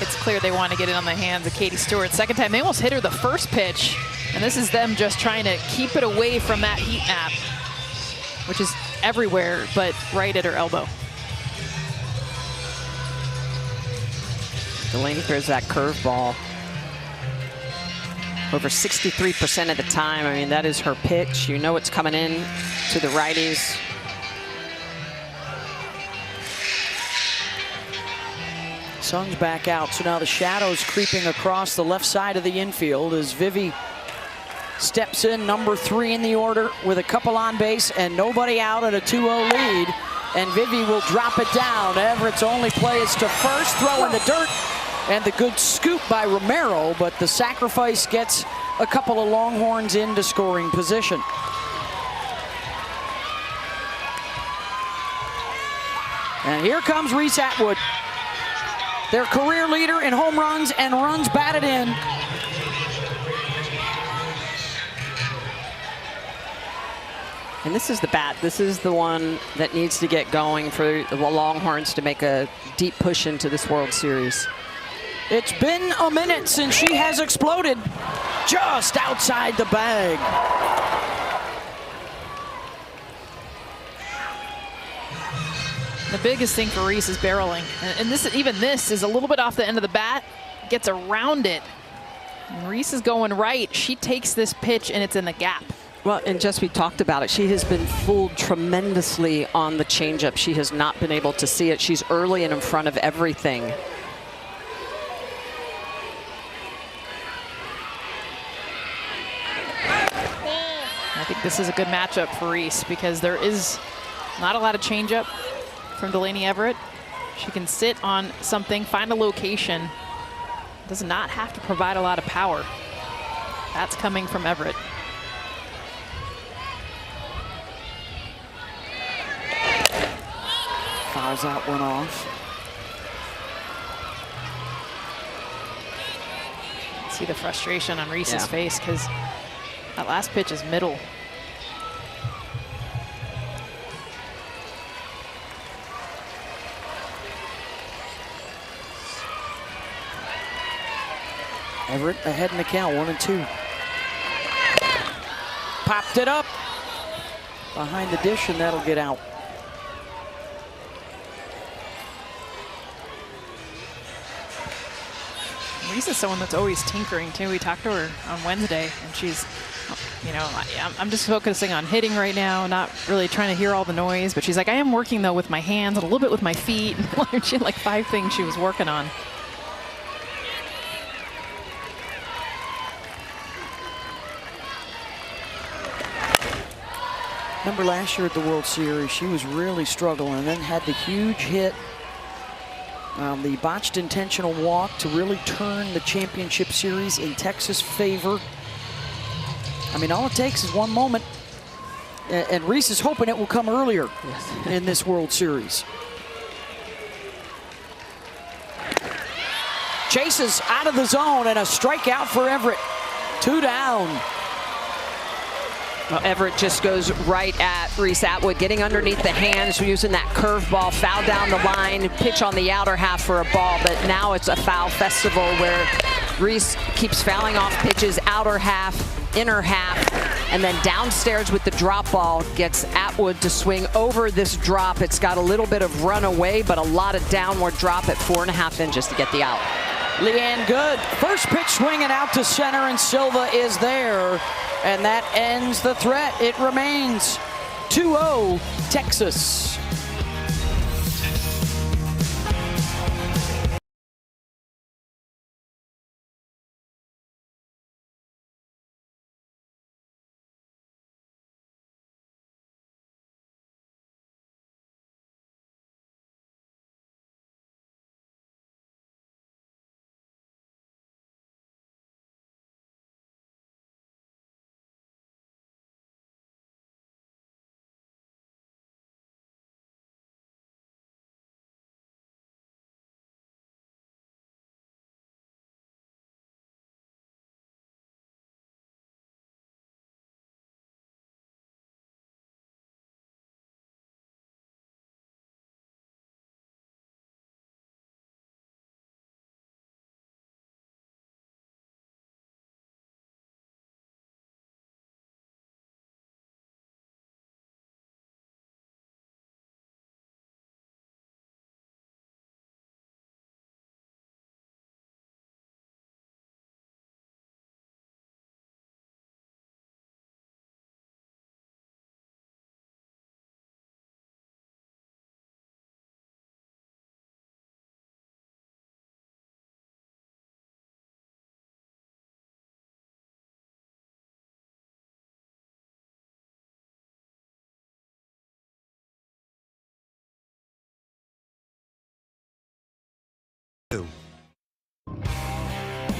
It's clear they want to get it on the hands of Katie Stewart. 2nd time, they almost hit her the 1st pitch. And this is them just trying to keep it away from that heat map, which is everywhere but right at her elbow. Delaney throws that curveball over 63% of the time. I mean, that is her pitch. You know it's coming in to the righties. Sung's back out, so now the shadows creeping across the left side of the infield as Vivi steps in, number 3 in the order with a couple on base and nobody out at a 2-0 lead. And Vivi will drop it down. Everett's only play is to first, throw in the dirt, and the good scoop by Romero, but the sacrifice gets a couple of Longhorns into scoring position. And here comes Reese Atwood, their career leader in home runs and runs batted in. And this is the bat. This is the one that needs to get going for the Longhorns to make a deep push into this World Series. It's been a minute since she has exploded just outside the bag. The biggest thing for Reese is barreling. And even this is a little bit off the end of the bat, gets around it. And Reese is going right. She takes this pitch and it's in the gap. Well, and just we talked about it. She has been fooled tremendously on the changeup. She has not been able to see it. She's early and in front of everything. I think this is a good matchup for Reese because there is not a lot of changeup from Delaney Everett. She can sit on something, find a location. Does not have to provide a lot of power. That's coming from Everett. Fouls that one off. See the frustration on Reese's face because that last pitch is middle. Everett ahead in the count, 1-2. Popped it up behind the dish, and that'll get out. Reese is someone that's always tinkering too. We talked to her on Wednesday and she's, you know, I'm just focusing on hitting right now, not really trying to hear all the noise, but she's like, I am working though with my hands and a little bit with my feet. She had like 5 things she was working on. Remember last year at the World Series, she was really struggling and then had the huge hit, the botched intentional walk to really turn the championship series in Texas' favor. I mean, all it takes is one moment, and Reese is hoping it will come earlier in this World Series. Chases out of the zone and a strikeout for Everett. 2 down. Well, Everett just goes right at Reese Atwood, getting underneath the hands, using that curveball, foul down the line, pitch on the outer half for a ball, but now it's a foul festival where Reese keeps fouling off pitches, outer half, inner half, and then downstairs with the drop ball gets Atwood to swing over this drop. It's got a little bit of run away, but a lot of downward drop at 4.5 inches to get the out. Leanne Good, first pitch swinging out to center, and Silva is there. And that ends the threat. It remains 2-0 Texas.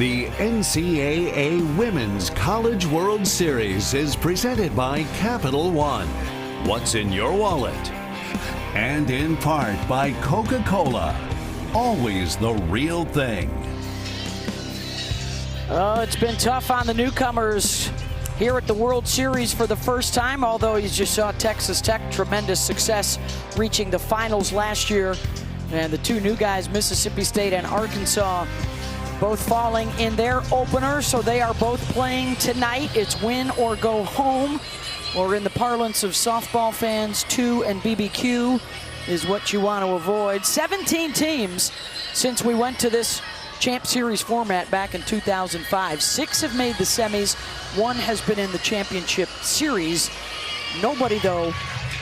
The NCAA Women's College World Series is presented by Capital One. What's in your wallet? And in part by Coca-Cola. Always the real thing. Oh, it's been tough on the newcomers here at the World Series for the first time, although you just saw Texas Tech, tremendous success reaching the finals last year. And the two new guys, Mississippi State and Arkansas, both falling in their opener, so they are both playing tonight. It's win or go home, or in the parlance of softball fans, 2 and BBQ is what you want to avoid. 17 teams since we went to this Champ Series format back in 2005. 6 have made the semis. 1 has been in the championship series. Nobody, though,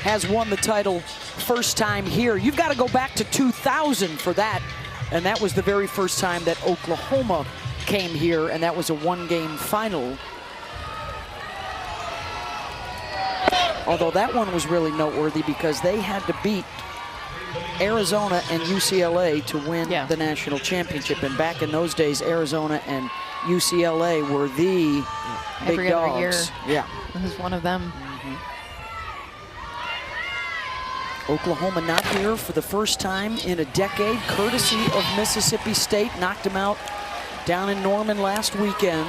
has won the title first time here. You've got to go back to 2000 for that. And that was the very first time that Oklahoma came here, and that was a 1-game final. Although that one was really noteworthy because they had to beat Arizona and UCLA to win the national championship. And back in those days, Arizona and UCLA were the big Every dogs. other year. Yeah. It was one of them. Oklahoma not here for the first time in a decade, courtesy of Mississippi State. Knocked them out down in Norman last weekend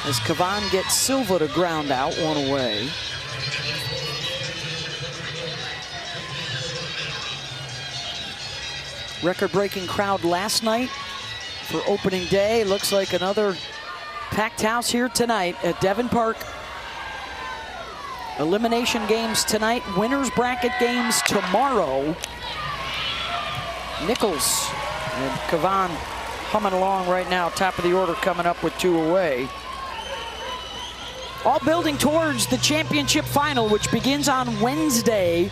as Kavan gets Silva to ground out, 1 away. Record-breaking crowd last night for opening day. Looks like another packed house here tonight at Devon Park. Elimination games tonight, winners bracket games tomorrow. Nichols and Kavan humming along right now, top of the order, coming up with 2 away. All building towards the championship final, which begins on Wednesday.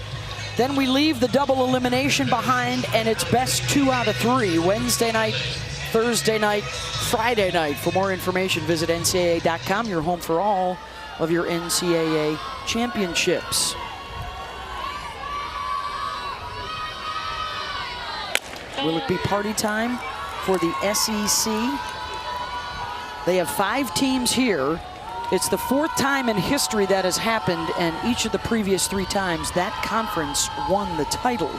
Then we leave the double elimination behind, and it's best 2 out of 3. Wednesday night, Thursday night, Friday night. For more information, visit ncaa.com, your home for all of your NCAA championships. Will it be party time for the SEC? They have 5 teams here. It's the 4th time in history that has happened, and each of the previous 3 times that conference won the title.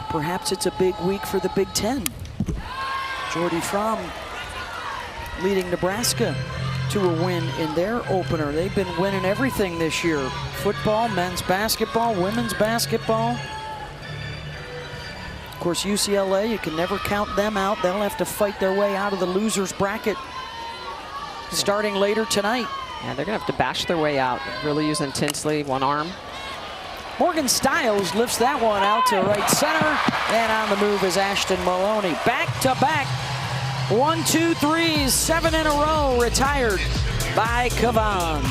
Perhaps it's a big week for the Big Ten. Jordy Fromm leading Nebraska to a win in their opener. They've been winning everything this year. Football, men's basketball, women's basketball. Of course, UCLA, you can never count them out. They'll have to fight their way out of the loser's bracket starting later tonight. Yeah, they're going to have to bash their way out. Really using Tinsley, 1 arm. Morgan Stiles lifts that one out to right center. And on the move is Ashton Maloney. Back to back. 1, 2, 3, 7 in a row retired by Kavan.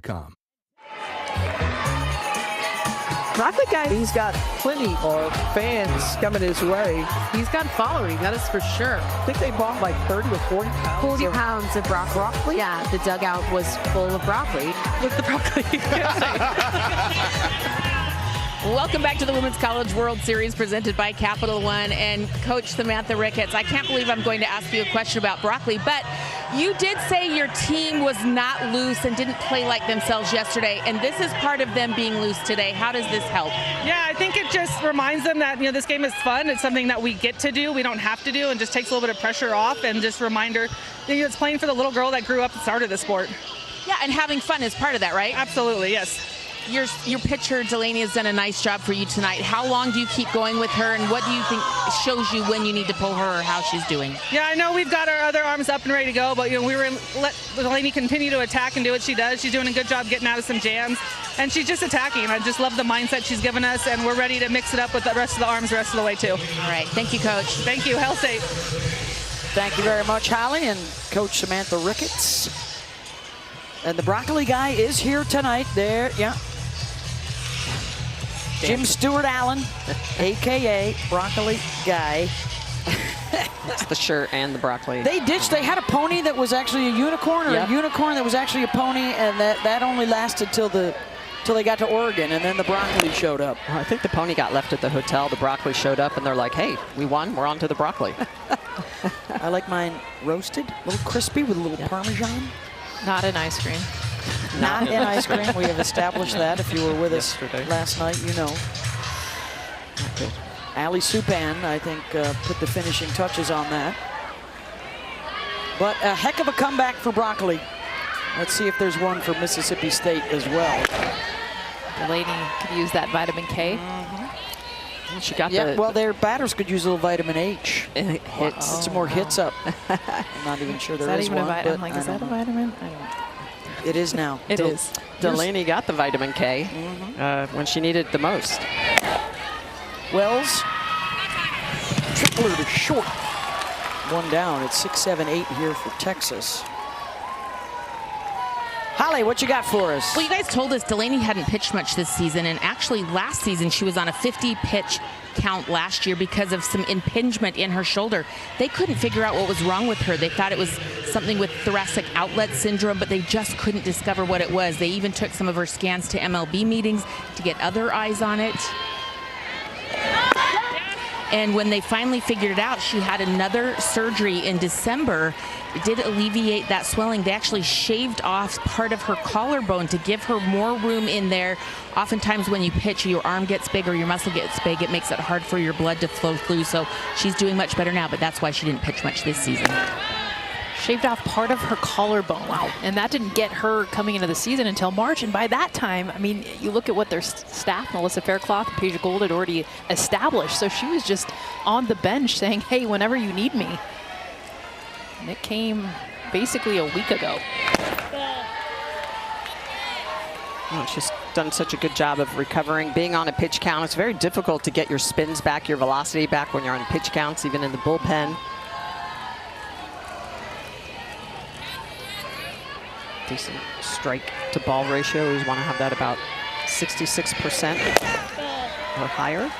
.com. Broccoli guy, he's got plenty of fans coming his way. He's got following, that is for sure. I think they bought like 30 or 40 pounds. 40 pounds of broccoli. Yeah, the dugout was full of broccoli. With the broccoli. Welcome back to the Women's College World Series presented by Capital One and Coach Samantha Ricketts. I can't believe I'm going to ask you a question about broccoli, but you did say your team was not loose and didn't play like themselves yesterday, and this is part of them being loose today. How does this help? Yeah, I think it just reminds them that, this game is fun. It's something that we get to do. We don't have to do, and just takes a little bit of pressure off, and just a reminder, it's playing for the little girl that grew up and started the sport. Yeah, and having fun is part of that, right? Absolutely, yes. Your pitcher, Delaney, has done a nice job for you tonight. How long do you keep going with her, and what do you think shows you when you need to pull her or how she's doing? Yeah, I know we've got our other arms up and ready to go, but we were let Delaney continue to attack and do what she does. She's doing a good job getting out of some jams, and she's just attacking. And I just love the mindset she's given us, and we're ready to mix it up with the rest of the arms the rest of the way too. All right, thank you, Coach. Thank you. Hell safe. Thank you very much, Holly, and Coach Samantha Ricketts. And the broccoli guy is here tonight. There, yeah. Jim Stewart Allen, a.k.a. Broccoli Guy. It's the shirt and the broccoli. They had a pony that was actually a unicorn, or a unicorn that was actually a pony, and that only lasted till they got to Oregon, and then the broccoli showed up. Well, I think the pony got left at the hotel. The broccoli showed up, and they're like, hey, we won. We're on to the broccoli. I like mine roasted, a little crispy with a little Parmesan. Not in ice cream. Not in ice cream. We have established that. If you were with us last night, you know. Ali Supan, I think, put the finishing touches on that. But a heck of a comeback for broccoli. Let's see if there's one for Mississippi State as well. Delaney could use that vitamin K. She got well, their batters could use a little vitamin H. Hits. Some more hits up. I'm not even sure there is one. Is that a vitamin? I don't know. It is now. It is. Delaney got the vitamin K when she needed it the most. Wells, tripler to short. One down. It's 6-7-8 here for Texas. Holly, what you got for us? Well, you guys told us Delaney hadn't pitched much this season, and actually last season she was on a 50-pitch count last year because of some impingement in her shoulder. They couldn't figure out what was wrong with her. They thought it was something with thoracic outlet syndrome, but they just couldn't discover what it was. They even took some of her scans to MLB meetings to get other eyes on it. And when they finally figured it out, she had another surgery in December. It did alleviate that swelling. They actually shaved off part of her collarbone to give her more room in there. Oftentimes when you pitch, your arm gets big or your muscle gets big. It makes it hard for your blood to flow through. So she's doing much better now, but that's why she didn't pitch much this season. Shaved off part of her collarbone. Wow. And that didn't get her coming into the season until March. And by that time, I mean, you look at what their staff, Melissa Faircloth, Paige Gould, had already established. So she was just on the bench saying, hey, whenever you need me. And it came basically a week ago. Oh, she's done such a good job of recovering, being on a pitch count. It's very difficult to get your spins back, your velocity back when you're on pitch counts, even in the bullpen. Decent strike to ball ratio. We want to have that about 66% or higher.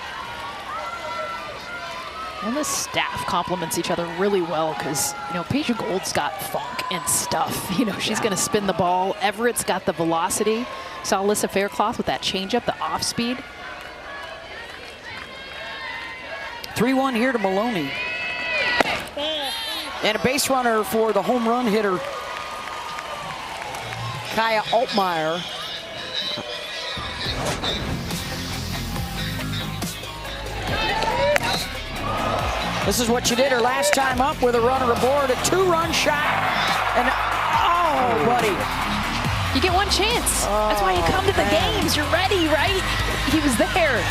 And the staff complements each other really well because, Paige Gould's got funk and stuff. She's going to spin the ball. Everett's got the velocity. Saw Alyssa Faircloth with that changeup, the off speed. 3-1 here to Maloney. And a base runner for the home run hitter, Kaya Altmaier. This is what she did her last time up with a runner aboard, a 2-run shot. And, oh, buddy. You get one chance. That's why you come to the games. You're ready, right? He was there.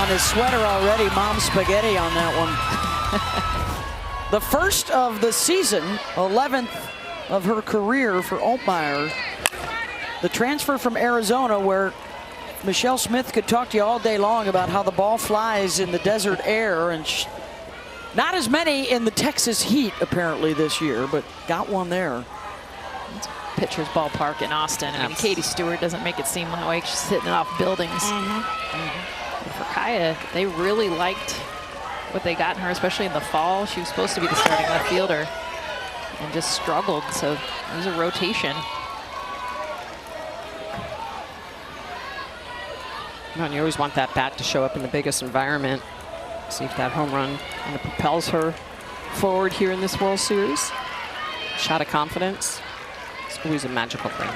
On his sweater already, Mom's spaghetti on that one. The first of the season, 11th of her career for Altmaier. The transfer from Arizona, where Michelle Smith could talk to you all day long about how the ball flies in the desert air, and not as many in the Texas heat apparently this year, but got one there. pitcher's ballpark in Austin. I mean, Katie Stewart doesn't make it seem that way. She's hitting it off buildings. For Kaya, they really liked what they got in her, especially in the fall. She was supposed to be the starting left fielder and just struggled, so it was a rotation. And you always want that bat to show up in the biggest environment. See if that home run kind of propels her forward here in this World Series. Shot of confidence. It's always a magical thing.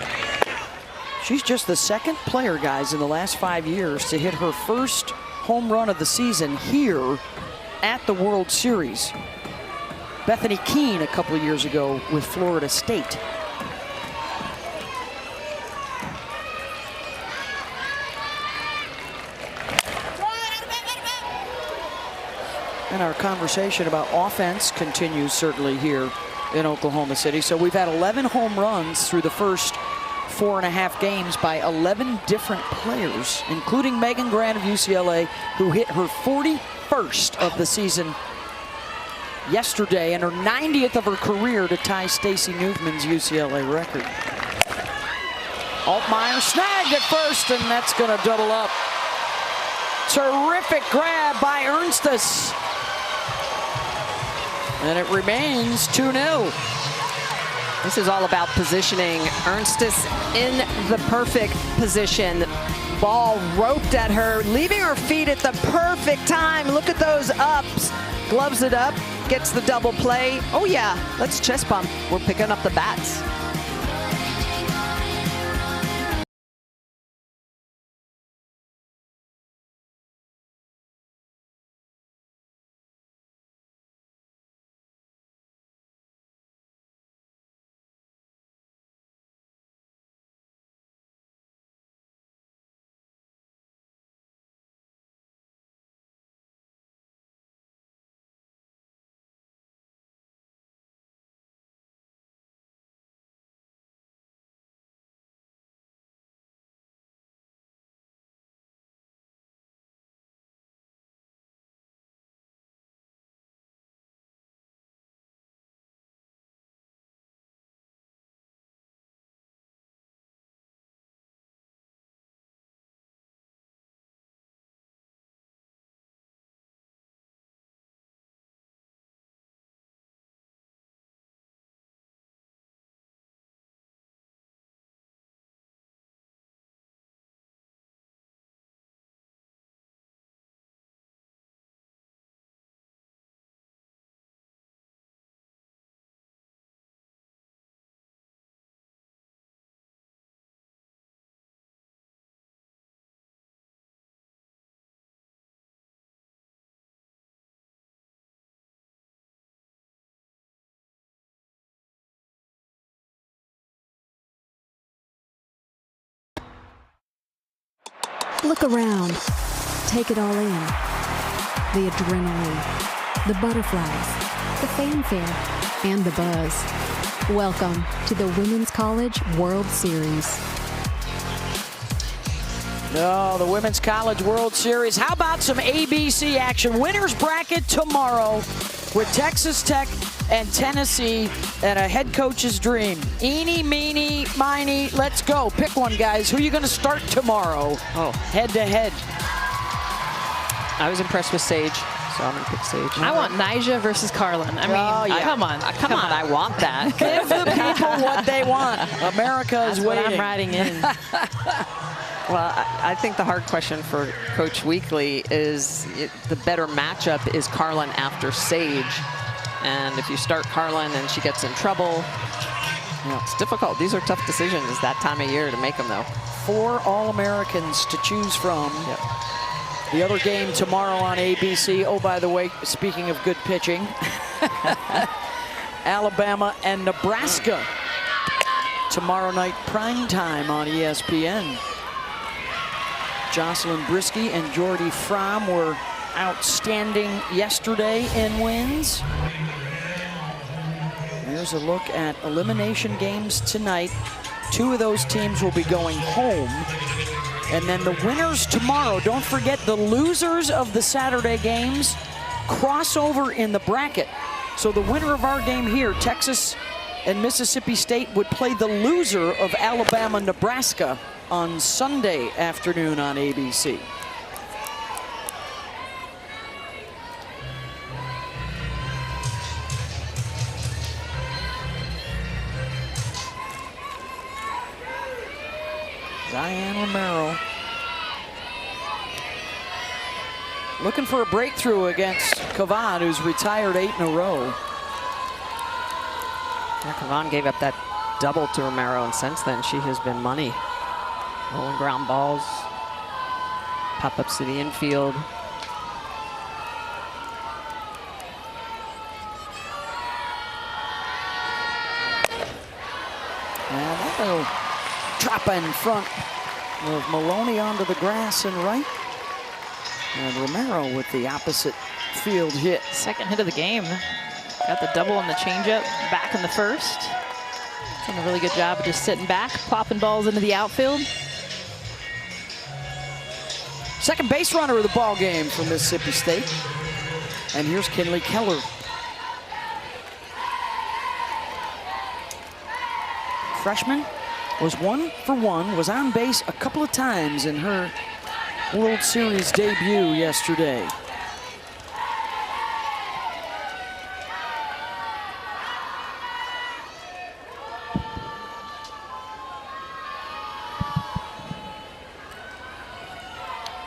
She's just the second player, guys, in the last 5 years to hit her first home run of the season here at the World Series. Bethany Keene a couple of years ago with Florida State. And our conversation about offense continues certainly here in Oklahoma City. So we've had 11 home runs through the first 4.5 games by 11 different players, including Megan Grant of UCLA, who hit her 41st of the season yesterday and her 90th of her career to tie Stacey Newman's UCLA record. Altmaier snagged at first, and that's going to double up. Terrific grab by Ernstes. And it remains 2-0. This is all about positioning. Ernstes in the perfect position. Ball roped at her, leaving her feet at the perfect time. Look at those ups. Gloves it up, gets the double play. Oh yeah, let's chest bump. We're picking up the bats. Look around. Take it all in. The adrenaline, the butterflies, the fanfare, and the buzz. Welcome to the Women's College World Series. No, the Women's College World Series. How about some ABC action? Winners bracket tomorrow with Texas Tech and Tennessee and a head coach's dream. Eeny, meeny, miny, let's go. Pick one, guys. Who are you going to start tomorrow? Oh, head to head. I was impressed with Sage, so I'm going to pick Sage. I want Nyjah versus Carlin. I mean, come on. Come on, I want that. Give the people what they want. America is waiting. That's what I'm writing in. Well, I think the hard question for Coach Weekly is the better matchup is Carlin after Sage. And if you start Carlin and she gets in trouble, it's difficult. These are tough decisions that time of year to make them, though. 4 All-Americans to choose from. Yep. The other game tomorrow on ABC. Oh, by the way, speaking of good pitching, Alabama and Nebraska. Tomorrow night, prime time on ESPN. Jocelyn Brisky and Jordy Fromm were outstanding yesterday in wins. Here's a look at elimination games tonight. 2 of those teams will be going home. And then the winners tomorrow. Don't forget the losers of the Saturday games cross over in the bracket. So the winner of our game here, Texas And Mississippi State would play the loser of Alabama-Nebraska on Sunday afternoon on ABC. Diane Romero looking for a breakthrough against Kavan, who's retired 8 in a row. Yeah, Kavan gave up that double to Romero, and since then she has been money. Rolling ground balls, pop-ups to the infield. And that'll drop in front of Maloney onto the grass and right. And Romero with the opposite field hit. Second hit of the game. Got the double and the changeup back in the first. Done a really good job of just sitting back, popping balls into the outfield. Second base runner of the ball game for Mississippi State. And here's Kinley Keller. Freshman was 1 for 1, was on base a couple of times in her World Series debut yesterday.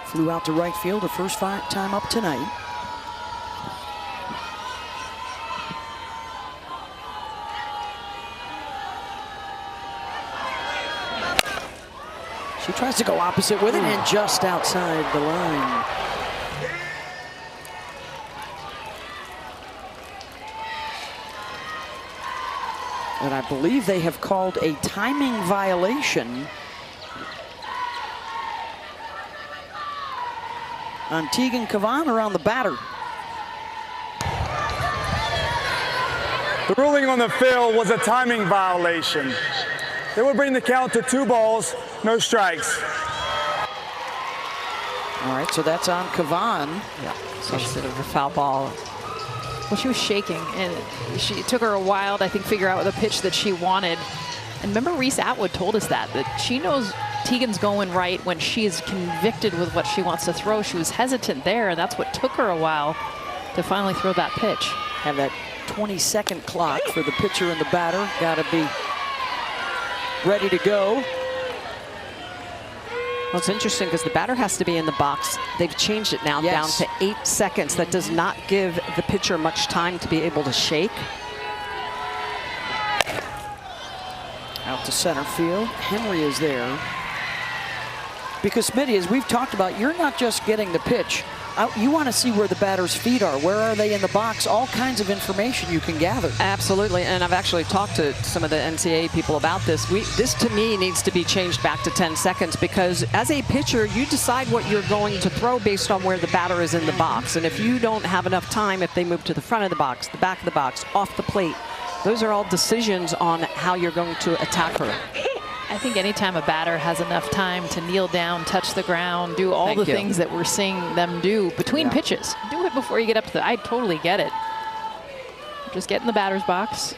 Flew out to right field, her first time up tonight. She tries to go opposite with it and just outside the line. And I believe they have called a timing violation on Tegan Kavan around the batter. The ruling on the field was a timing violation. They would bring the count to 2 balls, no strikes. All right, so that's on Kavan. Yeah, so instead of a foul ball. Well, she was shaking, and it took her a while to, I think, figure out the pitch that she wanted. And remember, Reese Atwood told us that she knows Tegan's going right when she is convicted with what she wants to throw. She was hesitant there, and that's what took her a while to finally throw that pitch. Have that 20-second clock for the pitcher and the batter. Got to be ready to go. Well, it's interesting because the batter has to be in the box. They've changed it now down to 8 seconds. That does not give the pitcher much time to be able to shake. Out to center field. Henry is there. Because, Smitty, as we've talked about, you're not just getting the pitch. You want to see where the batter's feet are. Where are they in the box? All kinds of information you can gather. Absolutely, and I've actually talked to some of the NCAA people about this. This, to me, needs to be changed back to 10 seconds because as a pitcher, you decide what you're going to throw based on where the batter is in the box. And if you don't have enough time, if they move to the front of the box, the back of the box, off the plate, those are all decisions on how you're going to attack her. I think anytime a batter has enough time to kneel down, touch the ground, do all the things that we're seeing them do between pitches, do it before you get up to the, I totally get it. Just get in the batter's box.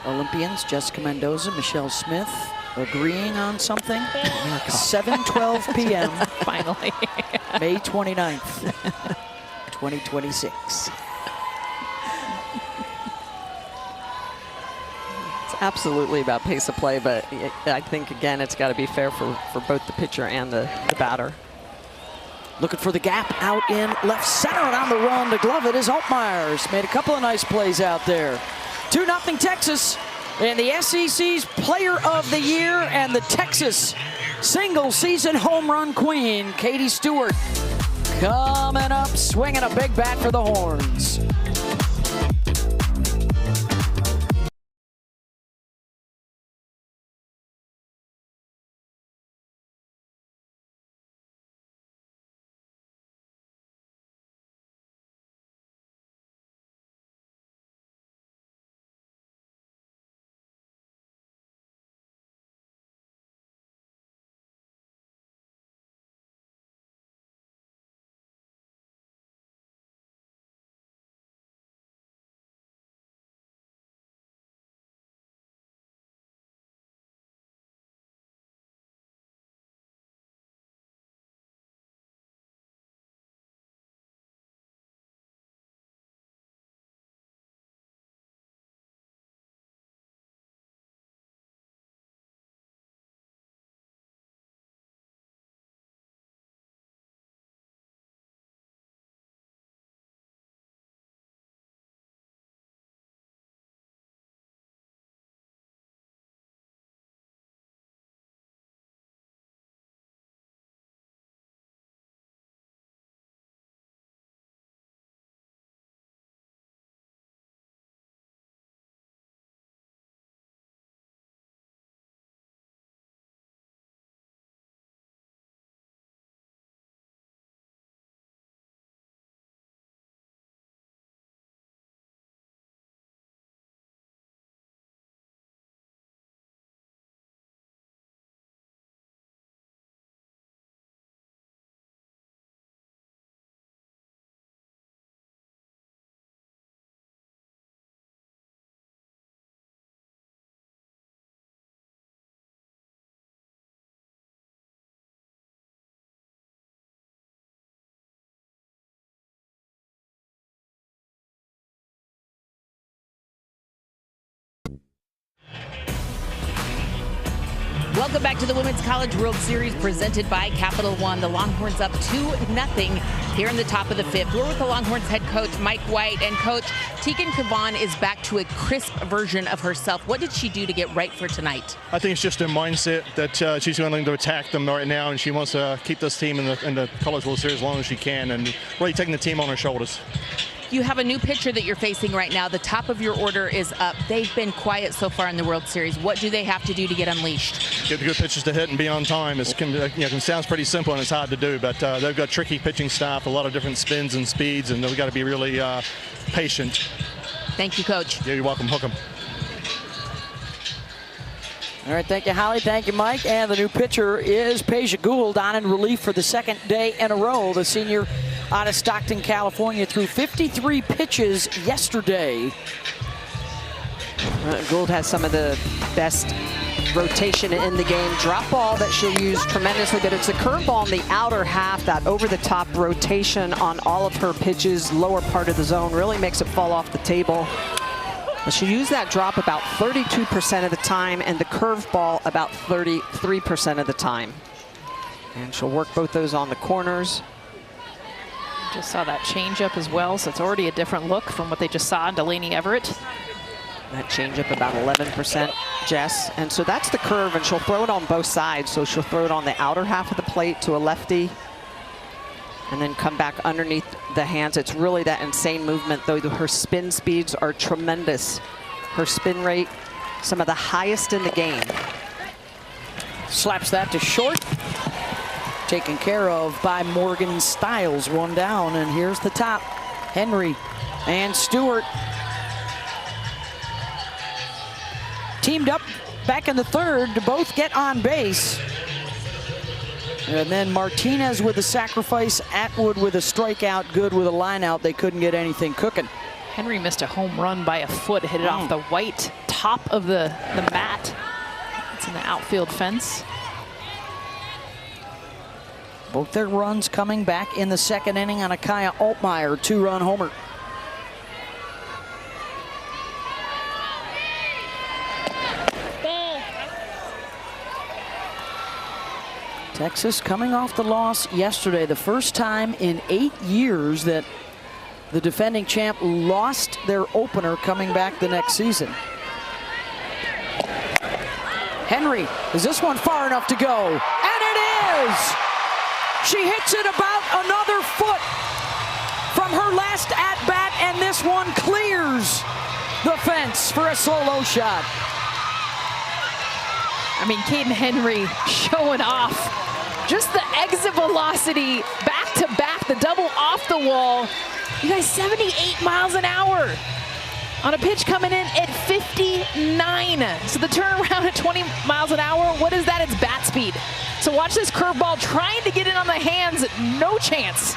Olympians Jessica Mendoza, Michelle Smith agreeing on something. 7:12 p.m. Finally. May 29th, 2026. Absolutely about pace of play, but I think, again, it's got to be fair for both the pitcher and the batter. Looking for the gap out in left center, and on the run to glove it is Altmyers. Made a couple of nice plays out there. 2-0 Texas, and the SEC's Player of the Year and the Texas single-season home run queen, Katie Stewart, coming up, swinging a big bat for the Horns. Welcome back to the Women's College World Series presented by Capital One. The Longhorns up 2-0 here in the top of the fifth. We're with the Longhorns head coach, Mike White. And coach, Tegan Cavan is back to a crisp version of herself. What did she do to get right for tonight? I think it's just her mindset that she's willing to attack them right now, and she wants to keep this team in the College World Series as long as she can, and really taking the team on her shoulders. You have a new pitcher that you're facing right now. The top of your order is up. They've been quiet so far in the World Series. What do they have to do to get unleashed? Get the good pitchers to hit and be on time. It sounds pretty simple and it's hard to do, but they've got tricky pitching staff, a lot of different spins and speeds, and they've got to be really patient. Thank you, Coach. Yeah, you're welcome. Hook 'em. All right, thank you, Holly. Thank you, Mike. And the new pitcher is Peja Gould on in relief for the second day in a row. The senior out of Stockton, California, threw 53 pitches yesterday. Gould has some of the best rotation in the game. Drop ball that she'll use tremendously, but it's a curveball in the outer half. That over-the-top rotation on all of her pitches, lower part of the zone, really makes it fall off the table. She'll use that drop about 32% of the time and the curveball about 33% of the time. And she'll work both those on the corners. Just saw that changeup as well, so it's already a different look from what they just saw in Delaney Everett. That changeup about 11%, Jess. And so that's the curve, and she'll throw it on both sides. So she'll throw it on the outer half of the plate to a lefty, and then come back underneath the hands. It's really that insane movement, though. Her spin speeds are tremendous. Her spin rate, some of the highest in the game. Slaps that to short. Taken care of by Morgan Stiles. One down, and here's the top. Henry and Stewart teamed up back in the third to both get on base. And then Martinez with a sacrifice, Atwood with a strikeout, Good with a line out. They couldn't get anything cooking. Henry missed a home run by a foot, hit it off the white top of the mat. It's in the outfield fence. Both their runs coming back in the second inning on a Kaya Altmaier two-run homer. Texas coming off the loss yesterday, the first time in 8 years that the defending champ lost their opener coming back the next season. Henry, is this one far enough to go? And it is! She hits it about another foot from her last at-bat, and this one clears the fence for a solo shot. I mean, Caden Henry showing off. Just the exit velocity back-to-back, the double off the wall. You guys, 78 miles an hour on a pitch coming in at 59. So the turnaround at 20 miles an hour, what is that? It's bat speed. So watch this curveball trying to get in on the hands, no chance.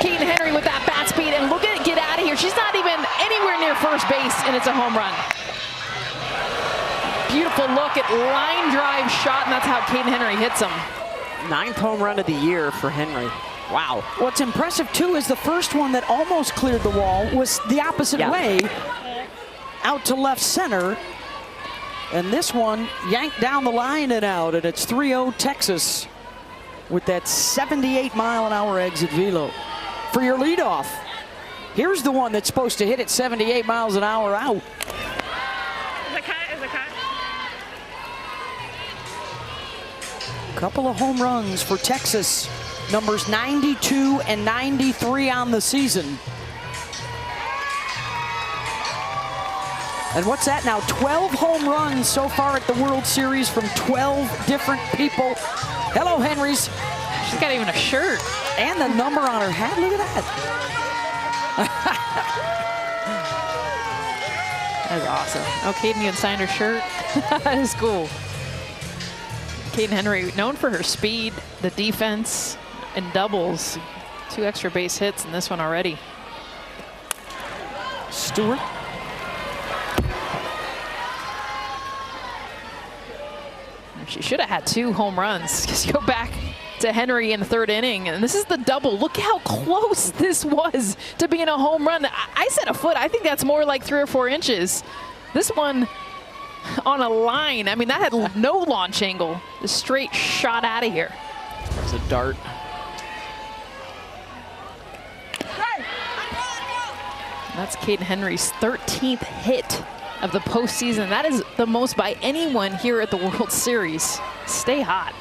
Caden Henry with that bat speed, and look at it get out of here. She's not even anywhere near first base, and it's a home run. Beautiful look at line drive shot, and that's how Caden Henry hits him. 9th home run of the year for Henry. Wow. What's impressive, too, is the first one that almost cleared the wall was the opposite way, out to left center. And this one yanked down the line and out, and it's 3-0 Texas with that 78-mile-an-hour exit velo. For your leadoff, here's the one that's supposed to hit at 78 miles an hour out. Couple of home runs for Texas, numbers 92 and 93 on the season. And what's that now? 12 home runs so far at the World Series from 12 different people. Hello, Henrys. She's got even a shirt. And the number on her hat, look at that. That's awesome. Oh, Caden even signed her shirt. That is cool. Caden Henry, known for her speed, the defense, and doubles. 2 extra base hits in this one already. Stewart. She should have had 2 home runs, because you go back to Henry in the 3rd inning, and this is the double. Look how close this was to being a home run. I said a foot. I think that's more like 3 or 4 inches. This one on a line. I mean, that had no launch angle. Just straight shot out of here. There's a dart. That's Caden Henry's 13th hit of the postseason. That is the most by anyone here at the World Series. Stay hot.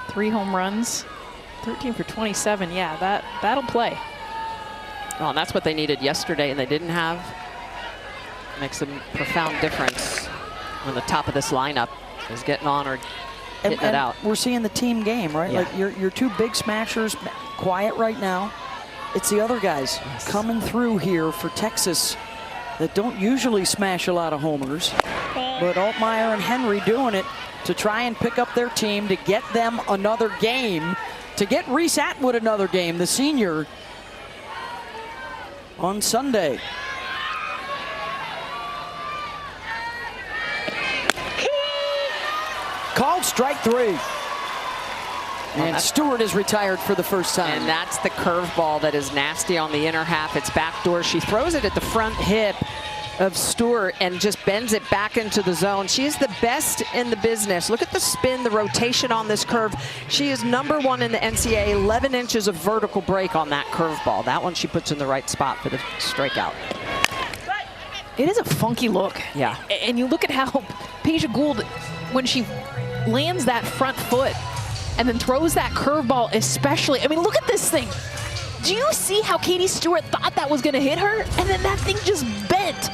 3 home runs, 13 for 27. Yeah, that'll play. Well, and that's what they needed yesterday, and they didn't have. Makes a profound difference on the top of this lineup. Is getting on or hitting it out. We're seeing the team game, right? Yeah. Like your 2 big smashers quiet right now. It's the other guys coming through here for Texas that don't usually smash a lot of homers. But Altmaier and Henry doing it to try and pick up their team, to get them another game, to get Reese Atwood another game, the senior, on Sunday. Called strike 3. And Stewart is retired for the first time. And that's the curveball that is nasty on the inner half. It's backdoor. She throws it at the front hip of Stewart and just bends it back into the zone. She is the best in the business. Look at the spin, the rotation on this curve. She is #1 in the NCAA, 11 inches of vertical break on that curveball. That one she puts in the right spot for the strikeout. It is a funky look. Yeah. And you look at how Peja Gould, when she lands that front foot and then throws that curveball especially. I mean, look at this thing. Do you see how Katie Stewart thought that was going to hit her? And then that thing just bent.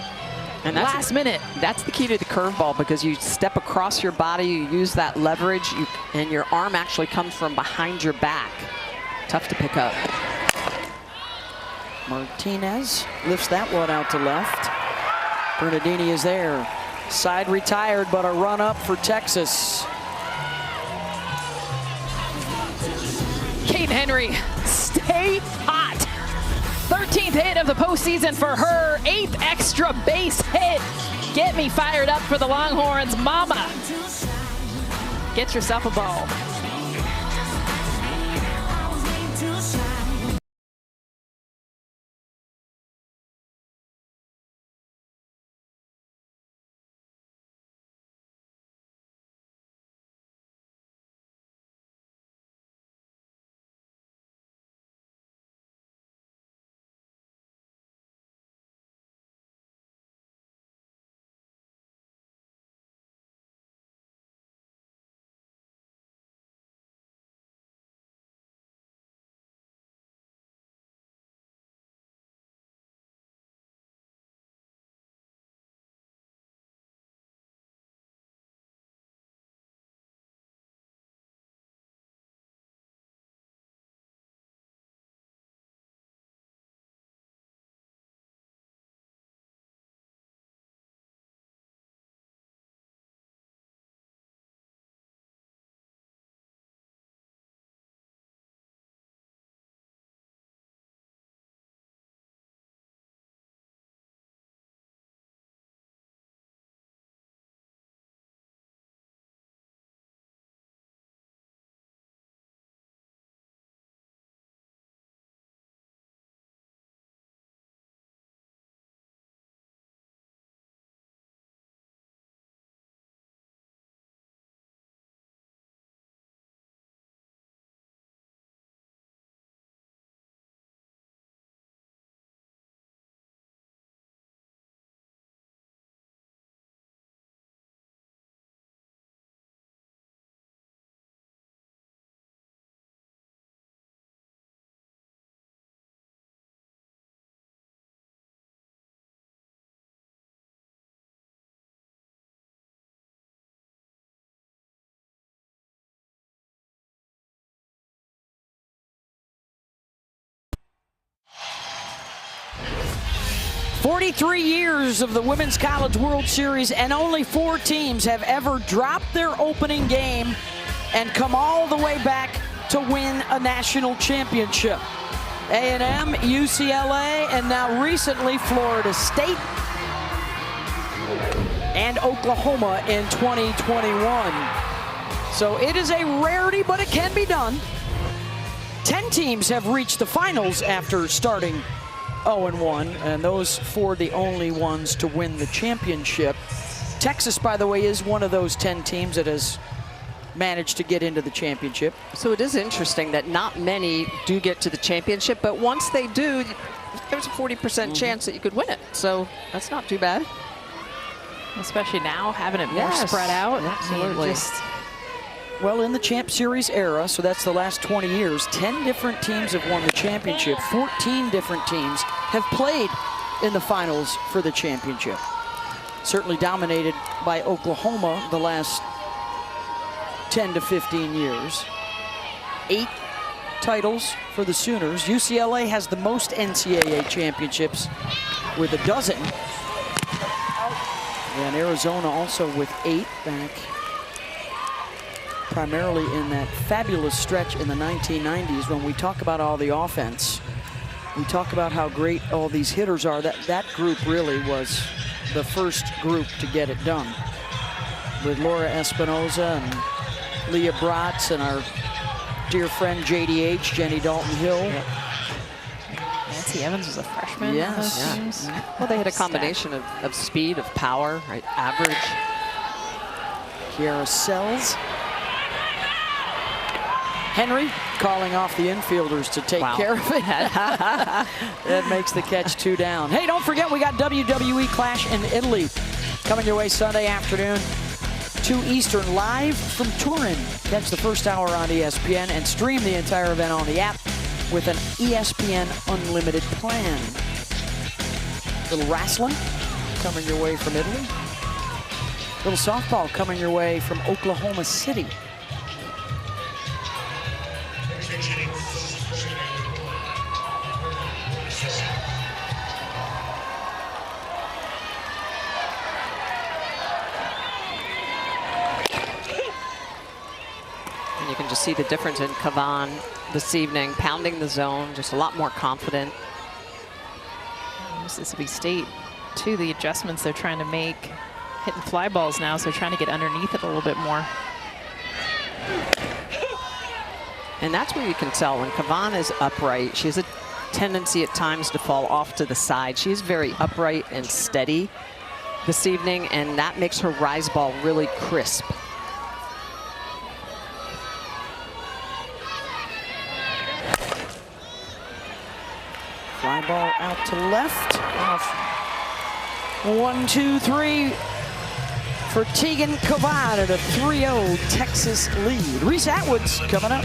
And that's last minute. That's the key to the curveball, because you step across your body, you use that leverage, and your arm actually comes from behind your back. Tough to pick up. Martinez lifts that one out to left. Bernardini is there. Side retired, but a run up for Texas. Caden Henry, stay hot. 13th hit of the postseason for her, 8th extra base hit. Get me fired up for the Longhorns. Mama, get yourself a ball. "43 years of the Women's College World Series, and only 4 teams have ever dropped their opening game and come all the way back to win a national championship. A&M, UCLA, and now recently Florida State and Oklahoma in 2021. So it is a rarity, but it can be done. 10 teams have reached the finals after starting 0-1, and those 4 the only ones to win the championship. Texas, by the way, is one of those 10 teams that has managed to get into the championship. So it is interesting that not many do get to the championship, but once they do, there's a 40% chance that you could win it. So that's not too bad. Especially now, having it more spread out. Absolutely. Well, in the Champ Series era, so that's the last 20 years, 10 different teams have won the championship. 14 different teams have played in the finals for the championship. Certainly dominated by Oklahoma the last 10 to 15 years. 8 titles for the Sooners. UCLA has the most NCAA championships with 12. And Arizona also with 8 back primarily in that fabulous stretch in the 1990s. When we talk about all the offense, we talk about how great all these hitters are. That group really was the first group to get it done. With Laura Espinoza and Leah Bratz and our dear friend JDH, Jenny Dalton-Hill. Nancy Evans was a freshman. Yes. Well, they had a combination of speed, of power, right? Average. Kiara Sells. Henry calling off the infielders to take care of it. That makes the catch 2 down. Hey, don't forget we got WWE Clash in Italy coming your way Sunday afternoon, 2 Eastern, live from Turin. Catch the first hour on ESPN and stream the entire event on the app with an ESPN Unlimited plan. Little wrestling coming your way from Italy. Little softball coming your way from Oklahoma City. And you can just see the difference in Kavan this evening, pounding the zone, just a lot more confident. Mississippi State, too, the adjustments they're trying to make, hitting fly balls now, so they're trying to get underneath it a little bit more. And that's where you can tell when Kavan is upright. She has a tendency at times to fall off to the side. She's very upright and steady this evening, and that makes her rise ball really crisp. Fly ball out to left. Off 1, 2, 3 for Tegan Kavan at a 3-0 Texas lead. Reese Atwood's coming up.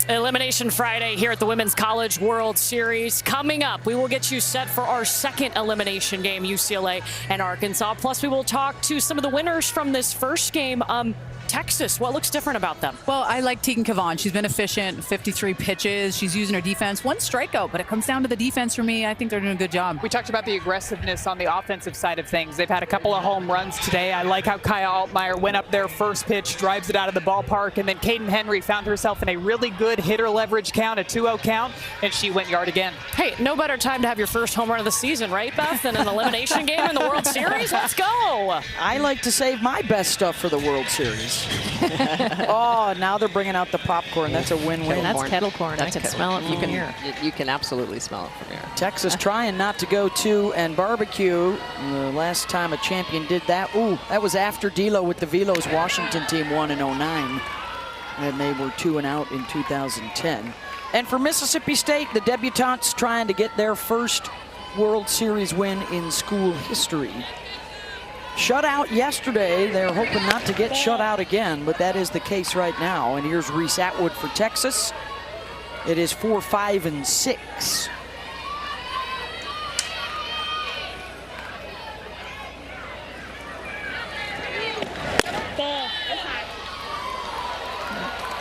Elimination Friday here at the Women's College World Series. Coming up, we will get you set for our second elimination game, UCLA and Arkansas. Plus, we will talk to some of the winners from this first game. Texas, what looks different about them? Well, I like Tegan Cavan. She's been efficient, 53 pitches. She's using her defense. One strikeout, but it comes down to the defense for me. I think they're doing a good job. We talked about the aggressiveness on the offensive side of things. They've had a couple of home runs today. I like how Kaya Altmaier went up there first pitch, drives it out of the ballpark, and then Caden Henry found herself in a really good hitter leverage count, a 2-0 count, and she went yard again. Hey, no better time to have your first home run of the season, right, Beth, than an elimination game in the World Series? Let's go. I like to save my best stuff for the World Series. Oh, now they're bringing out the popcorn. That's a win-win. That's kettle corn. I can smell it from here. You can absolutely smell it from here. Texas trying not to go 2 and barbecue. The last time a champion did that, ooh, that was after D'Lo with the Velos Washington team won in 09. And they were 2 and out in 2010. And for Mississippi State, the debutantes trying to get their first World Series win in school history. Shut out yesterday. They're hoping not to get shut out again, but that is the case right now. And here's Reese Atwood for Texas. It is 4-5-6.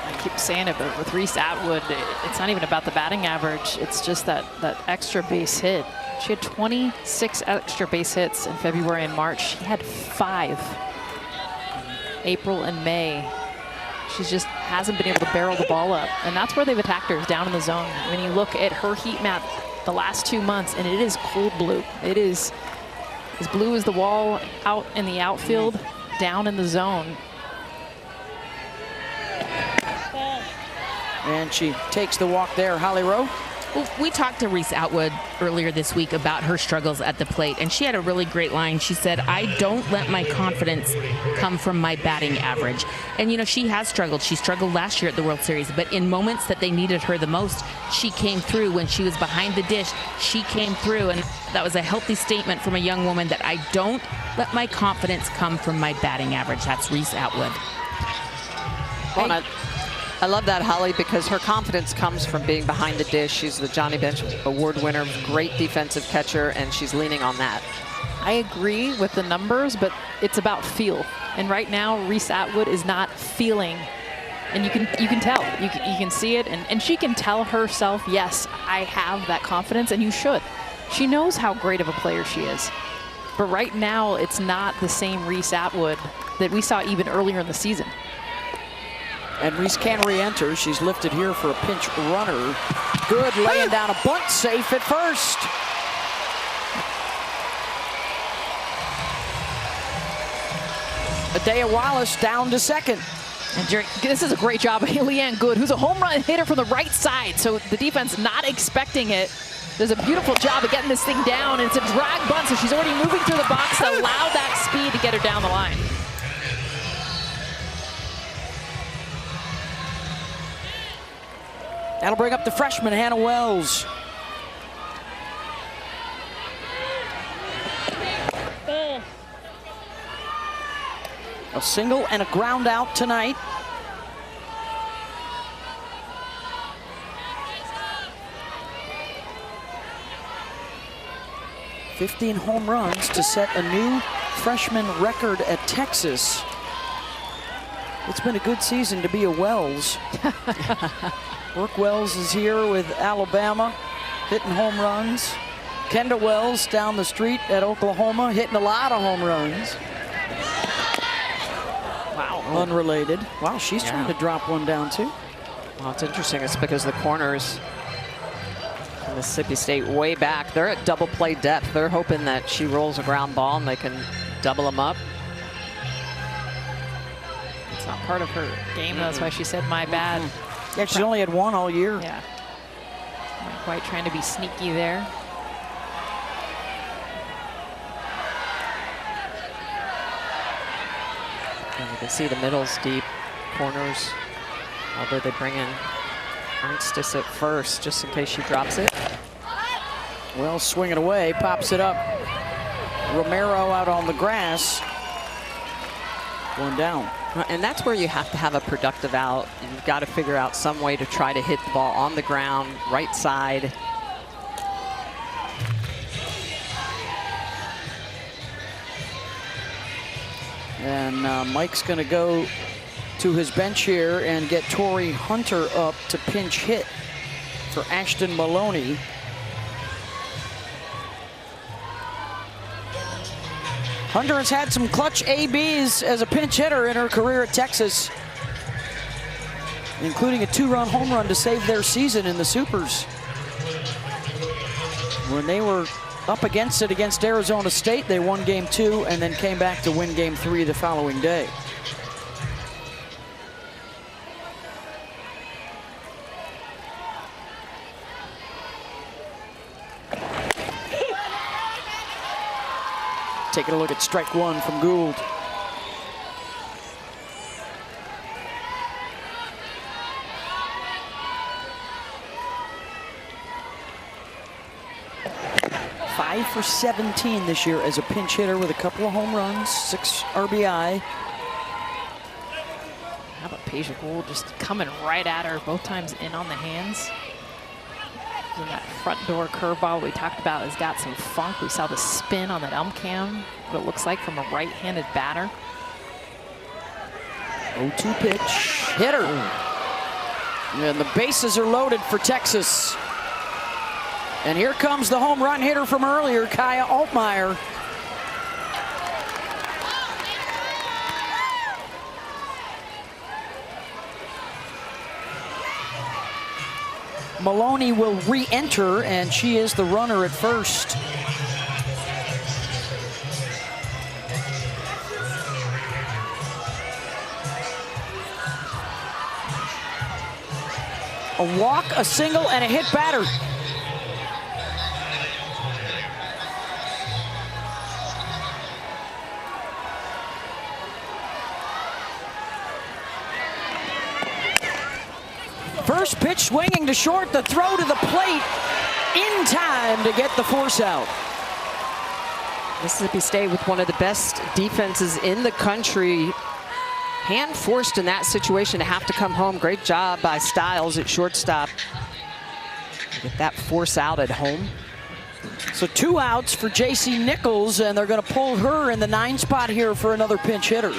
I keep saying it, but with Reese Atwood, it's not even about the batting average. It's just that extra base hit. She had 26 extra base hits in February and March. She had 5 April and May. She just hasn't been able to barrel the ball up. And that's where they've attacked her, is down in the zone. When you look at her heat map the last 2 months, and it is cold blue. It is as blue as the wall out in the outfield, down in the zone. And she takes the walk there, Holly Rowe. Well, we talked to Reese Atwood earlier this week about her struggles at the plate, and she had a really great line. She said, "I don't let my confidence come from my batting average." And, you know, she has struggled. She struggled last year at the World Series, but in moments that they needed her the most, she came through. When she was behind the dish, she came through, and that was a healthy statement from a young woman, that I don't let my confidence come from my batting average. That's Reese Atwood. Well, I love that, Holly, because her confidence comes from being behind the dish. She's the Johnny Bench Award winner, great defensive catcher, and she's leaning on that. I agree with the numbers, but it's about feel. And right now, Reese Atwood is not feeling. And you can tell. You can see it, and she can tell herself, yes, I have that confidence, and you should. She knows how great of a player she is. But right now, it's not the same Reese Atwood that we saw even earlier in the season. And Reese can re-enter. She's lifted here for a pinch runner. Good, laying down a bunt, safe at first. Adea Wallace down to second. And this is a great job by Leanne Good, who's a home run hitter from the right side. So the defense not expecting it. Does a beautiful job of getting this thing down. And it's a drag bunt, so she's already moving through the box to allow that speed to get her down the line. That'll bring up the freshman, Hannah Wells. A single and a ground out tonight. "15 home runs to set a new freshman record at Texas." It's been a good season to be a Wells. Brooke Wells is here with Alabama, hitting home runs. Kendall Wells down the street at Oklahoma, hitting a lot of home runs. Wow. Unrelated. Wow, she's trying to drop one down too. Well, it's interesting. It's because the corners in Mississippi State way back, they're at double play depth. They're hoping that she rolls a ground ball and they can double them up. It's not part of her game. That's why she said, my bad. Yeah, she's only had one all year. Yeah. Not quite trying to be sneaky there. And you can see the middle's deep, corners, although they bring in Ernstis at first, just in case she drops it. Well, swinging away, pops it up. Romero out on the grass. One down. And that's where you have to have a productive out. You've got to figure out some way to try to hit the ball on the ground, right side. And Mike's going to go to his bench here and get Tori Hunter up to pinch hit for Ashton Maloney. Hunter has had some clutch ABs as a pinch hitter in her career at Texas, including a 2-run home run to save their season in the Supers. When they were up against it against Arizona State, they won game 2 and then came back to win game 3 the following day. Taking a look at strike 1 from Gould. Five for 17 this year as a pinch hitter with a couple of home runs, 6 RBI. How about Peja Gould just coming right at her, both times in on the hands. And that front door curveball we talked about has got some funk. We saw the spin on that cam, what it looks like from a right-handed batter. 0-2 pitch, hitter. And the bases are loaded for Texas. And here comes the home run hitter from earlier, Kaya Altmaier. Maloney will re-enter, and she is the runner at first. A walk, a single, and a hit batter. First pitch swinging to short, the throw to the plate in time to get the force out. Mississippi State with one of the best defenses in the country. Hand forced in that situation to have to come home. Great job by Stiles at shortstop. Get that force out at home. So 2 outs for J.C. Nichols, and they're going to pull her in the 9 spot here for another pinch hitter.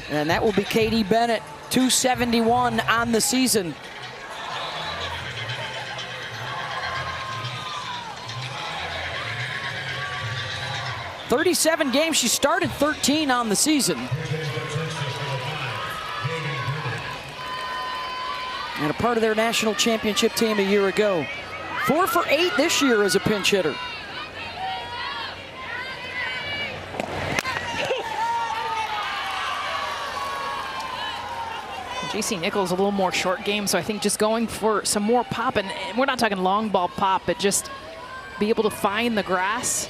And that will be Katie Bennett, 271 on the season. "37 games, she started 13 on the season. And a part of their national championship team a year ago. 4 for 8 this year as a pinch hitter. J.C. Nichols a little more short game, so I think just going for some more pop, and we're not talking long ball pop, but just be able to find the grass.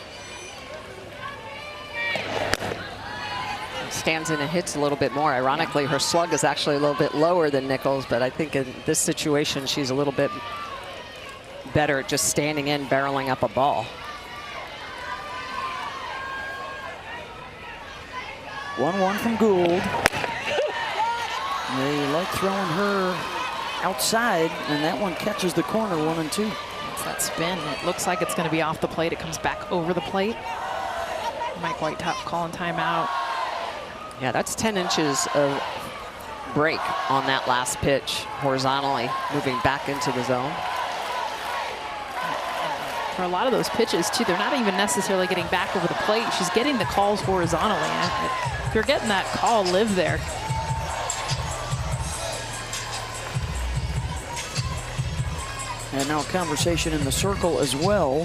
Stands in and hits a little bit more. Ironically, her slug is actually a little bit lower than Nichols, but I think in this situation, she's a little bit better at just standing in, barreling up a ball. 1-1 from Gould. They like throwing her outside, and that one catches the corner, 1-2. It's that spin. It looks like it's going to be off the plate. It comes back over the plate. Mike Whitetop calling timeout. Yeah, that's 10 inches of break on that last pitch, horizontally, moving back into the zone. For a lot of those pitches, too, they're not even necessarily getting back over the plate. She's getting the calls horizontally. If you're getting that call, live there. And now a conversation in the circle as well.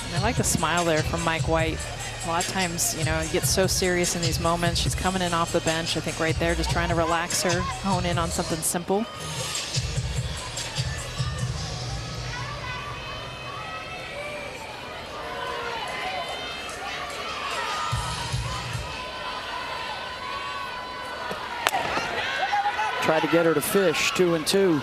And I like the smile there from Mike White. A lot of times, you know, he gets so serious in these moments. She's coming in off the bench, I think right there, just trying to relax her, hone in on something simple. Try to get her to fish, 2-2.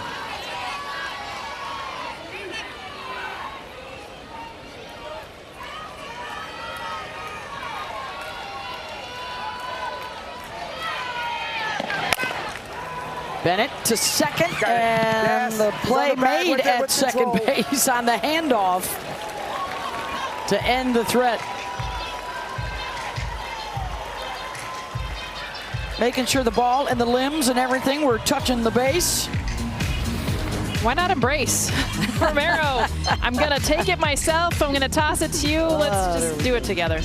Bennett to second, and the play made at second base on the handoff to end the threat. Making sure the ball and the limbs and everything were touching the base. Why not embrace? Romero, I'm going to take it myself. I'm going to toss it to you. Let's just do it together.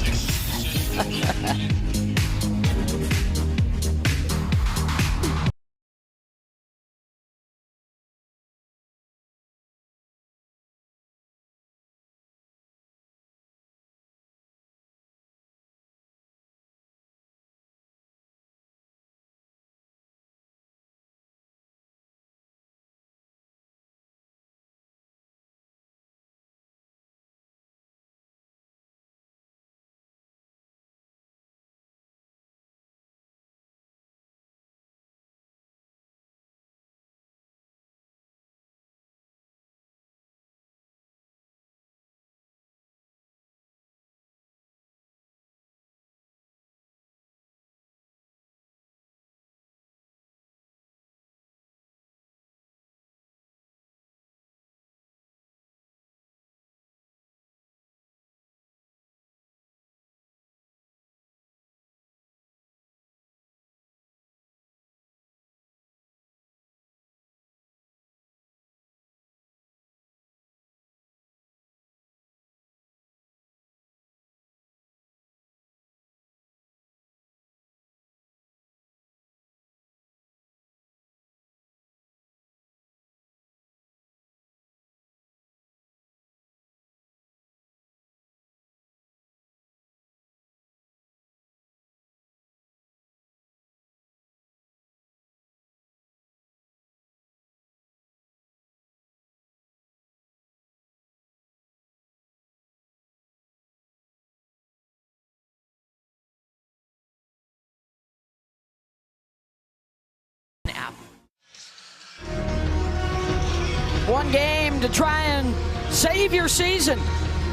One game to try and save your season.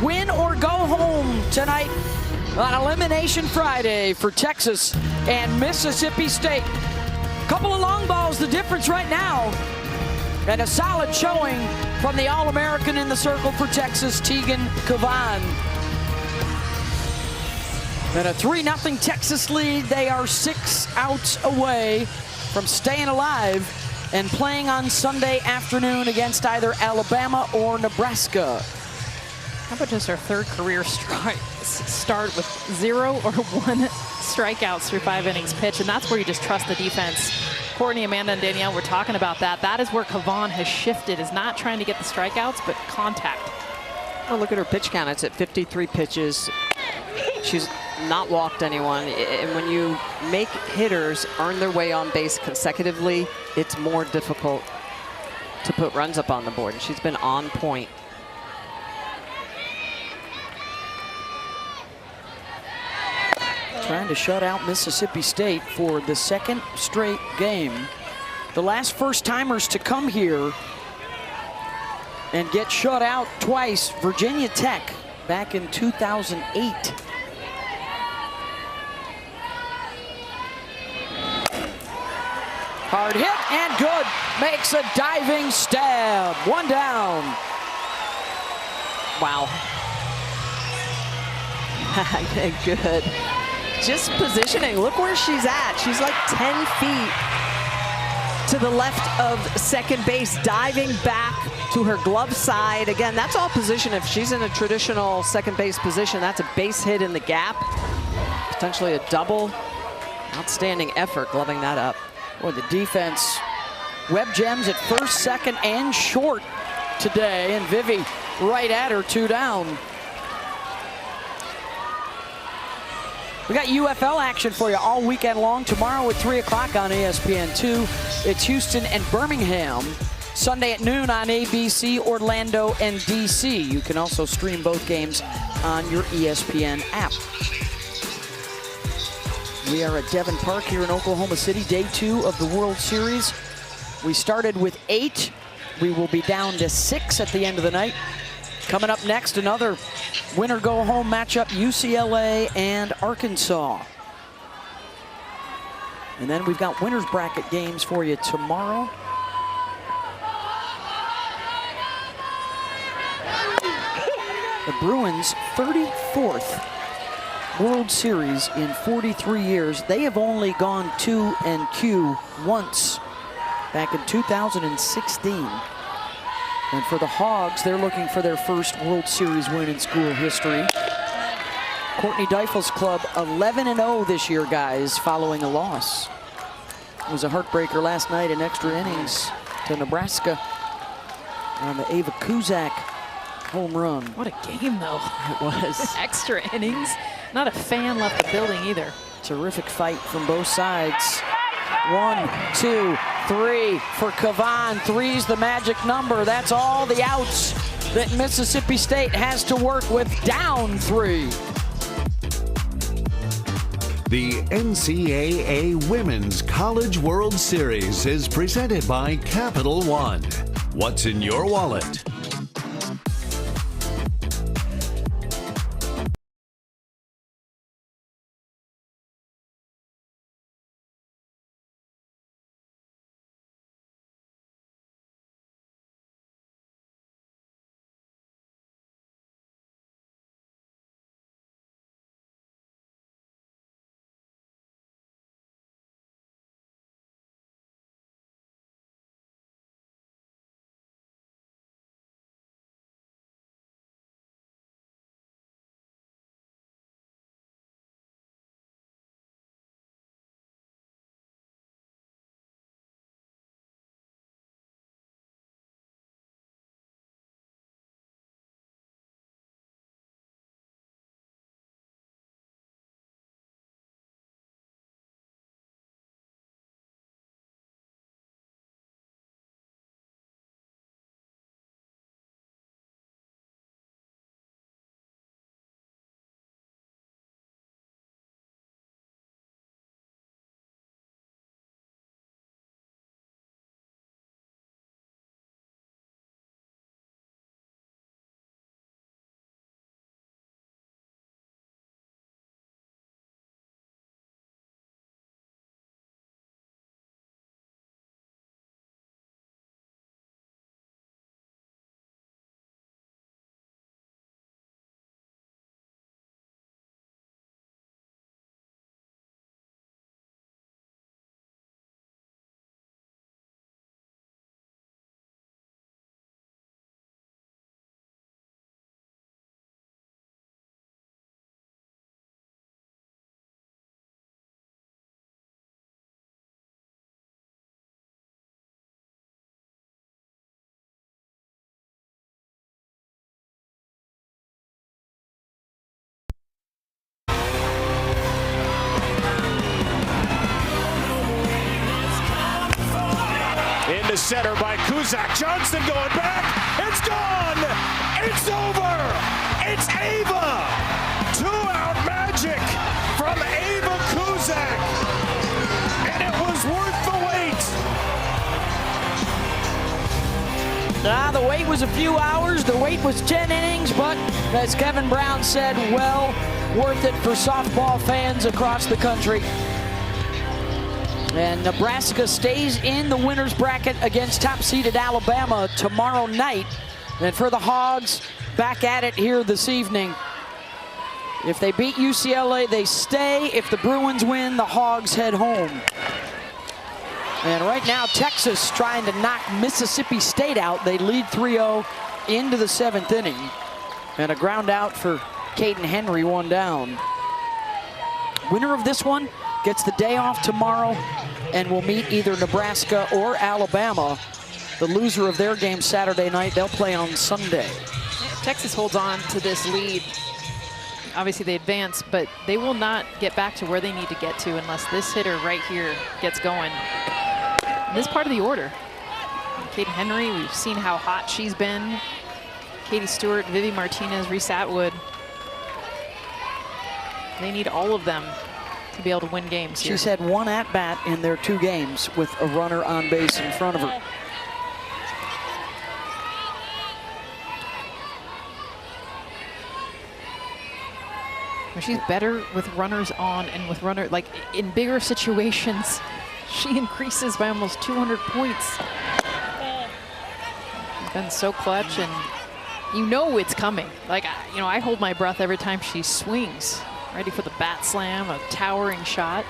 Win or go home tonight on Elimination Friday for Texas and Mississippi State. Couple of long balls, the difference right now. And a solid showing from the All-American in the circle for Texas, Tegan Cavan. And a 3-0 Texas lead. They are 6 outs away from staying alive and playing on Sunday afternoon against either Alabama or Nebraska. How about just our third career start with 0 or 1 strikeouts through 5 innings pitched, and that's where you just trust the defense. Courtney, Amanda, and Danielle were talking about that. That is where Cavan has shifted, is not trying to get the strikeouts, but contact. Well, look at her pitch count. It's at 53 pitches. She's not walked anyone. And when you make hitters earn their way on base consecutively, it's more difficult to put runs up on the board. And she's been on point. Trying to shut out Mississippi State for the second straight game. The last first-timers to come here and get shut out twice, Virginia Tech back in 2008. Hard hit and good. Makes a diving stab. 1 down. Wow. Good. Just positioning. Look where she's at. She's like 10 feet to the left of second base, diving back to her glove side. Again, that's all position. If she's in a traditional second base position, that's a base hit in the gap. Potentially a double. Outstanding effort gloving that up. Boy, the defense, web gems at first, second, and short today. And Vivi right at her, 2 down. We got UFL action for you all weekend long. Tomorrow at 3 o'clock on ESPN2. It's Houston and Birmingham. Sunday at noon on ABC, Orlando and DC. You can also stream both games on your ESPN app. We are at Devon Park here in Oklahoma City, day 2 of the World Series. We started with 8. We will be down to 6 at the end of the night. Coming up next, another winner-go-home matchup, UCLA and Arkansas. And then we've got winners bracket games for you tomorrow. The Bruins' 34th World Series in 43 years. They have only gone 2-Q once, back in 2016. And for the Hogs, they're looking for their first World Series win in school history. Courtney Deifel's club 11-0 this year, guys, following a loss. It was a heartbreaker last night in extra innings to Nebraska on the Ava Kuzak home run. What a game, though. It was. Extra innings. Not a fan left the building either. Terrific fight from both sides. 1, 2, 3 for Kavan. 3's the magic number. That's all the outs that Mississippi State has to work with, down 3. The NCAA Women's College World Series is presented by Capital One. What's in your wallet? Into center by Kuzak. Johnston going back. It's gone. It's over. It's Ava. 2-out magic from Ava Kuzak. And it was worth the wait. The wait was a few hours. The wait was 10 innings. But as Kevin Brown said, well worth it for softball fans across the country. And Nebraska stays in the winner's bracket against top-seeded Alabama tomorrow night. And for the Hogs, back at it here this evening. If they beat UCLA, they stay. If the Bruins win, the Hogs head home. And right now, Texas trying to knock Mississippi State out. They lead 3-0 into the 7th inning. And a ground out for Caden Henry, 1 down. Winner of this one gets the day off tomorrow and will meet either Nebraska or Alabama. The loser of their game Saturday night, they'll play on Sunday. Texas holds on to this lead. Obviously they advance, but they will not get back to where they need to get to unless this hitter right here gets going. This part of the order. Caden Henry, we've seen how hot she's been. Katie Stewart, Vivi Martinez, Reese Atwood. They need all of them to be able to win games here. She's had 1 at-bat in their 2 games with a runner on base in front of her. She's better with runners on and with like in bigger situations, she increases by almost 200 points. Been so clutch, and you know it's coming. Like, you know, I hold my breath every time she swings, ready for the bat slam, a towering shot.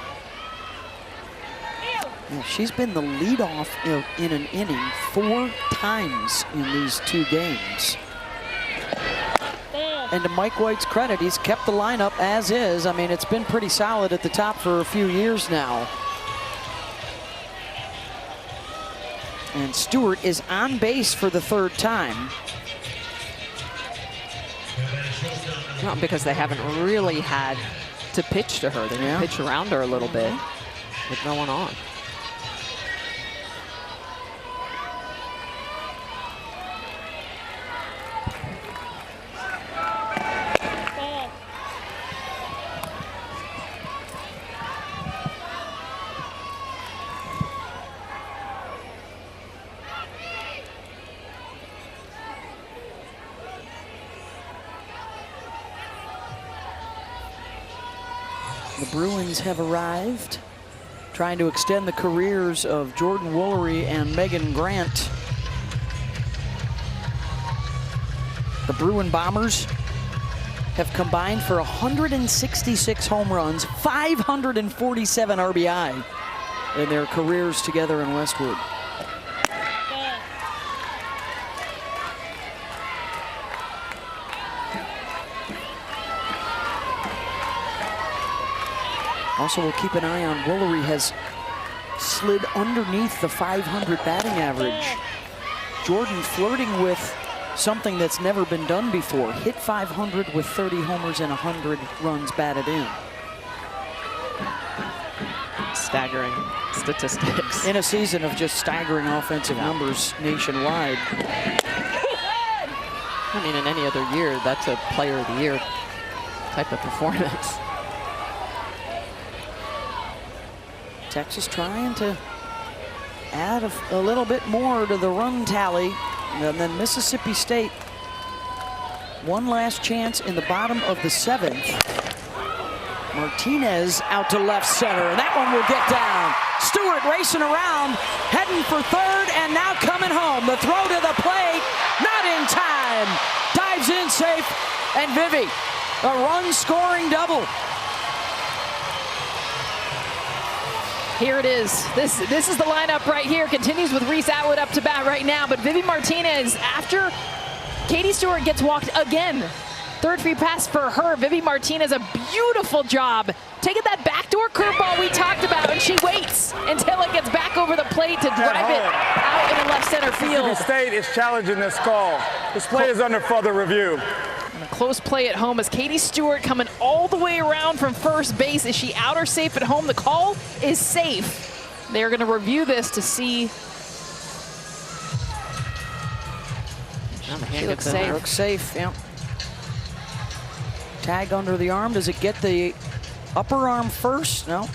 Yeah, she's been the leadoff in an inning 4 times in these 2 games. And to Mike White's credit, he's kept the lineup as is. I mean, it's been pretty solid at the top for a few years now. And Stewart is on base for the 3rd time. Not because they haven't really had to pitch to her. They can pitch around her a little bit with no one on. The Bruins have arrived, trying to extend the careers of Jordan Woolery and Megan Grant. The Bruin Bombers have combined for 166 home runs, 547 RBI in their careers together in Westwood. Also, we'll keep an eye on Woolery has slid underneath the 500 batting average. Jordan flirting with something that's never been done before. Hit 500 with 30 homers and 100 runs batted in. Staggering statistics. In a season of just staggering offensive numbers nationwide. I mean, in any other year, that's a player of the year type of performance. Texas trying to add a little bit more to the run tally. And then Mississippi State, one last chance in the bottom of the 7th. Martinez out to left center, and that one will get down. Stewart racing around, heading for 3rd, and now coming home. The throw to the plate, not in time. Dives in safe, and Vivi, a run-scoring double. Here it is. This is the lineup right here. Continues with Reese Atwood up to bat right now. But Vivi Martinez, after Katie Stewart gets walked again, 3rd free pass for her. Vivi Martinez, a beautiful job taking that backdoor curveball we talked about, and she waits until it gets back over the plate to drive it out into left center field. Mississippi State is challenging this call. This play is under further review. And a close play at home as Katie Stewart coming all the way around from first base. Is she out or safe at home? The call is safe. They're going to review this to see. She looks safe. Looks safe, yeah. Tag under the arm. Does it get the upper arm first? No.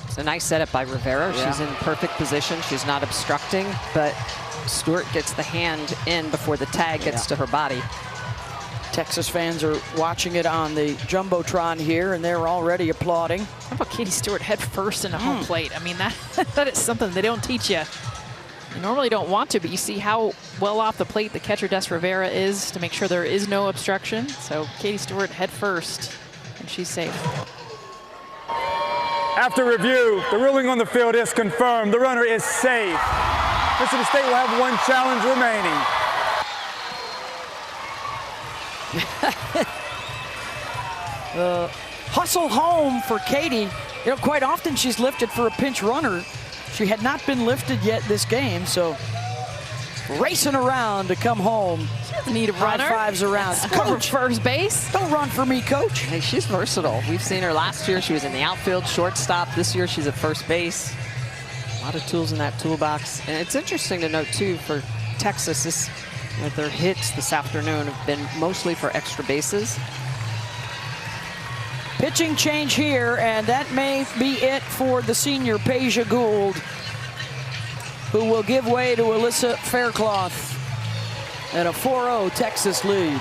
It's a nice setup by Rivera. Yeah. She's in perfect position. She's not obstructing, but Stewart gets the hand in before the tag gets to her body. Texas fans are watching it on the Jumbotron here, and they're already applauding. How about Katie Stewart head first in a home plate? I mean, that is something they don't teach you. You normally don't want to, but you see how well off the plate the catcher Des Rivera is to make sure there is no obstruction. So Katie Stewart head first, and she's safe. After review, the ruling on the field is confirmed. The runner is safe. Mississippi State will have 1 challenge remaining. Hustle home for Katie. You know, quite often she's lifted for a pinch runner. She had not been lifted yet this game, so racing around to come home. She doesn't need a runner. High fives around. Coach, first base. Don't run for me, Coach. Hey, she's versatile. We've seen her last year. She was in the outfield, shortstop. This year she's at first base. A lot of tools in that toolbox. And it's interesting to note, too, for Texas, their hits this afternoon have been mostly for extra bases. Pitching change here, and that may be it for the senior Peja Gould, who will give way to Alyssa Faircloth and a 4-0 Texas lead.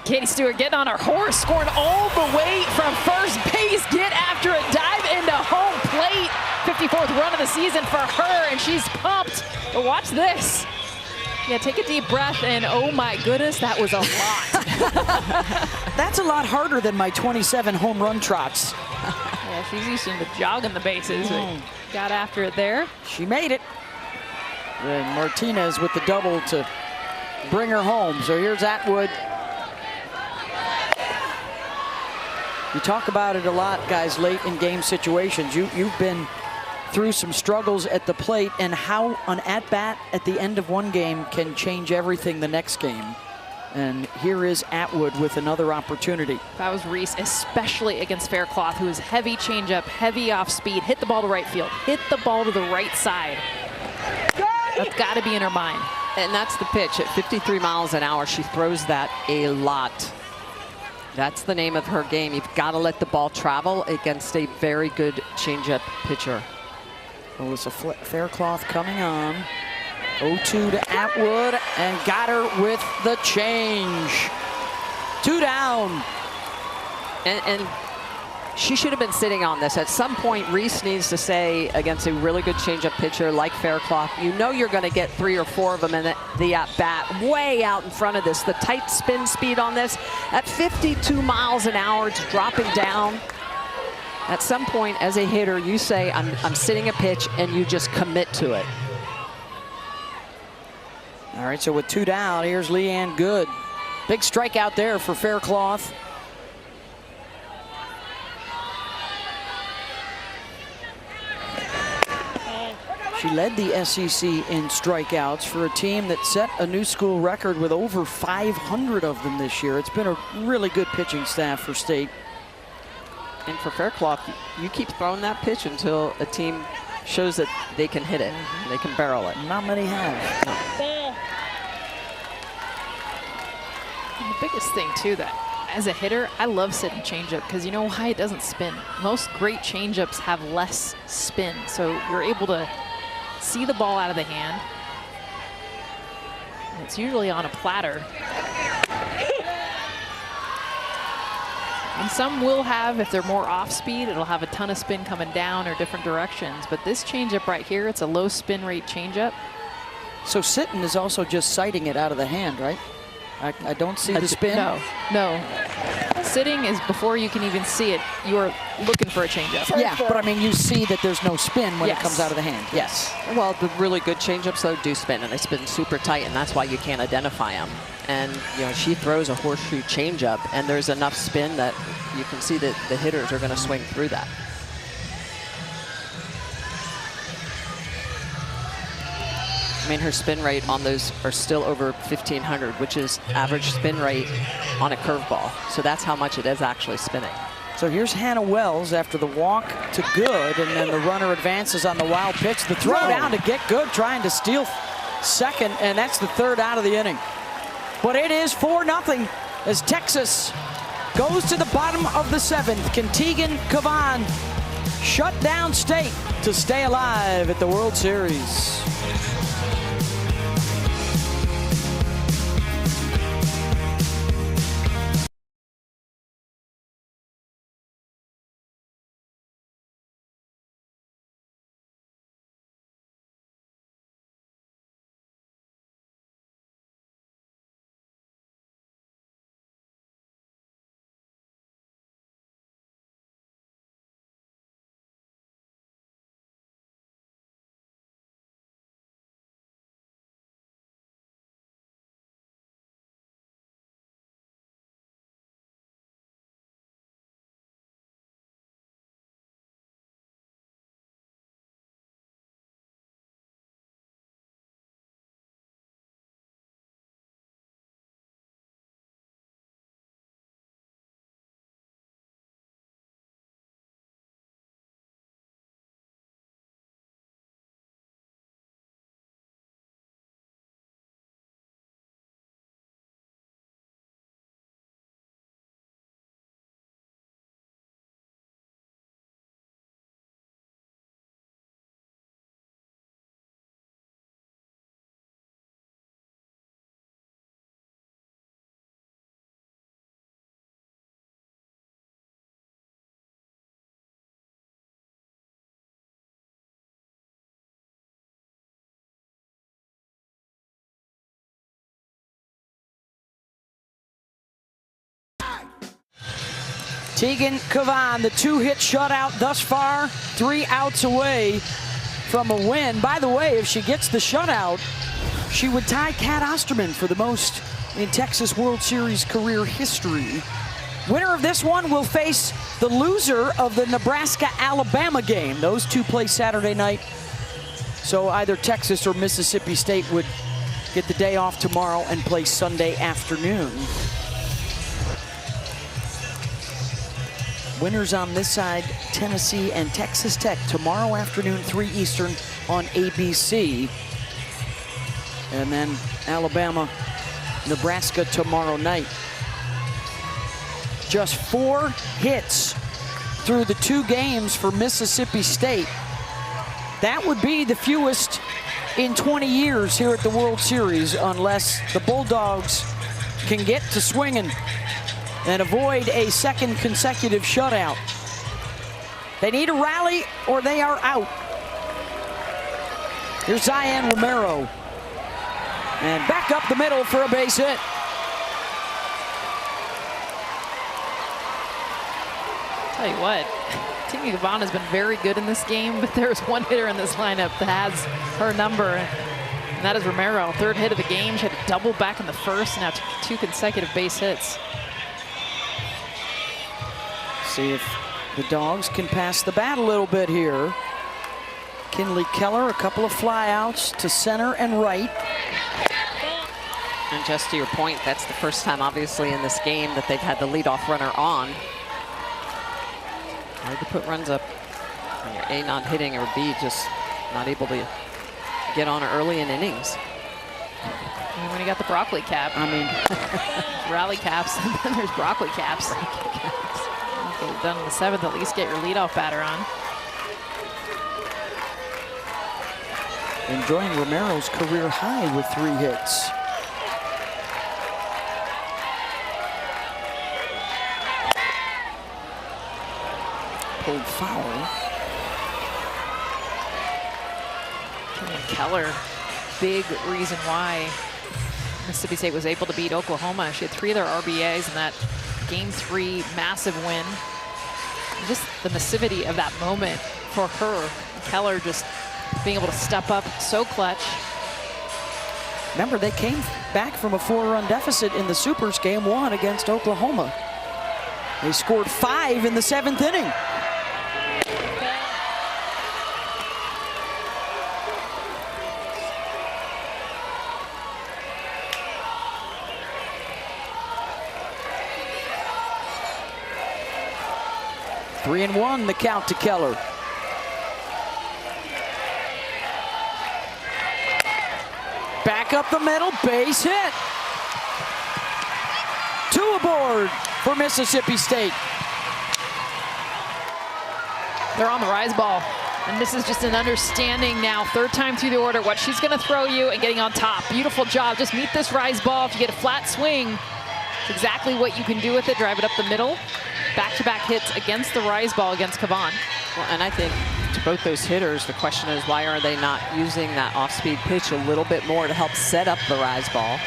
Katie Stewart getting on her horse, scoring all the way from first base. Get after it, dive into home plate. 54th run of the season for her, and she's pumped. But watch this. Yeah, take a deep breath, and oh my goodness, that was a lot. That's a lot harder than my 27 home run trots. Yeah, she's used to jogging the bases, but got after it there. She made it. And Martinez with the double to bring her home. So here's Atwood. You talk about it a lot, guys, late in game situations. You've been through some struggles at the plate, and how an at-bat at the end of one game can change everything the next game. And here is Atwood with another opportunity. That was Reese, especially against Faircloth, who is heavy changeup, heavy off speed, hit the ball to right field, hit the ball to the right side. That's got to be in her mind. And that's the pitch. At 53 miles an hour, she throws that a lot. That's the name of her game. You've got to let the ball travel against a very good changeup pitcher. Melissa Faircloth coming on. 0-2 to Atwood, and got her with the change. 2 down. And she should have been sitting on this. At some point, Reese needs to say against a really good changeup pitcher like Faircloth, you know you're going to get 3 or 4 of them in the at-bat, way out in front of this. The tight spin speed on this, at 52 miles an hour, it's dropping down. At some point, as a hitter, you say, I'm sitting a pitch, and you just commit to it. All right, so with 2 down, here's Leanne Good. Big strikeout there for Faircloth. She led the SEC in strikeouts for a team that set a new school record with over 500 of them this year. It's been a really good pitching staff for State. And for Faircloth, you keep throwing that pitch until a team shows that they can hit it, they can barrel it. Not many have. No. And the biggest thing, too, that as a hitter, I love sitting changeup because you know why? It doesn't spin. Most great changeups have less spin, so you're able to see the ball out of the hand. And it's usually on a platter. And some will have, if they're more off speed, it'll have a ton of spin coming down or different directions. But this changeup right here, it's a low spin rate changeup. So sitting is also just sighting it out of the hand, right? I don't see the spin. No. Sitting is before you can even see it, you're looking for a changeup. Yeah, but I mean, you see that there's no spin when it comes out of the hand. Yes. Well, the really good changeups, though, do spin, and they spin super tight, and that's why you can't identify them. And, you know, she throws a horseshoe changeup, and there's enough spin that you can see that the hitters are going to swing through that. I mean, her spin rate on those are still over 1,500, which is average spin rate on a curveball. So that's how much it is actually spinning. So here's Hannah Wells after the walk to Good, and then the runner advances on the wild pitch. The throw down to get Good, trying to steal second, and that's the 3rd out of the inning. But it is 4-0 as Texas goes to the bottom of the 7th. Kentegan Cavan shut down State to stay alive at the World Series. Tegan Cavan, the 2-hit shutout thus far, 3 outs away from a win. By the way, if she gets the shutout, she would tie Kat Osterman for the most in Texas World Series career history. Winner of this one will face the loser of the Nebraska-Alabama game. Those two play Saturday night. So either Texas or Mississippi State would get the day off tomorrow and play Sunday afternoon. Winners on this side, Tennessee and Texas Tech, tomorrow afternoon, 3 Eastern on ABC. And then Alabama, Nebraska tomorrow night. Just 4 hits through the 2 games for Mississippi State. That would be the fewest in 20 years here at the World Series, unless the Bulldogs can get to swinging and avoid a second consecutive shutout. They need a rally or they are out. Here's Zion Romero. And back up the middle for a base hit. Tell you what, Tegan Cavan has been very good in this game, but there's one hitter in this lineup that has her number, and that is Romero. 3rd hit of the game. She had a double back in the first, now 2 consecutive base hits. See if the Dogs can pass the bat a little bit here. Kinley Keller, a couple of flyouts to center and right. And just to your point, that's the first time, obviously, in this game that they've had the leadoff runner on. Hard to put runs up when you're A, not hitting, or B, just not able to get on early in innings. And when you got the broccoli cap, I mean, rally caps, and then there's broccoli caps. Get it done in the 7th, at least get your leadoff batter on. Enjoying Romero's career high with 3 hits. Pulled foul. Keller, big reason why Mississippi State was able to beat Oklahoma. She had 3 of their RBAs in that Game 3 massive win. And just the massivity of that moment for her. Keller just being able to step up so clutch. Remember, they came back from a 4-run deficit in the Supers Game 1 against Oklahoma. They scored 5 in the 7th inning. Three and 1, the count to Keller. Back up the middle, base hit. 2 aboard for Mississippi State. They're on the rise ball. And this is just an understanding now, 3rd time through the order, what she's going to throw you and getting on top. Beautiful job. Just meet this rise ball. If you get a flat swing, it's exactly what you can do with it. Drive it up the middle. Back-to-back hits against the rise ball against Cavan. Well, and I think to both those hitters, the question is, why are they not using that off-speed pitch a little bit more to help set up the rise ball?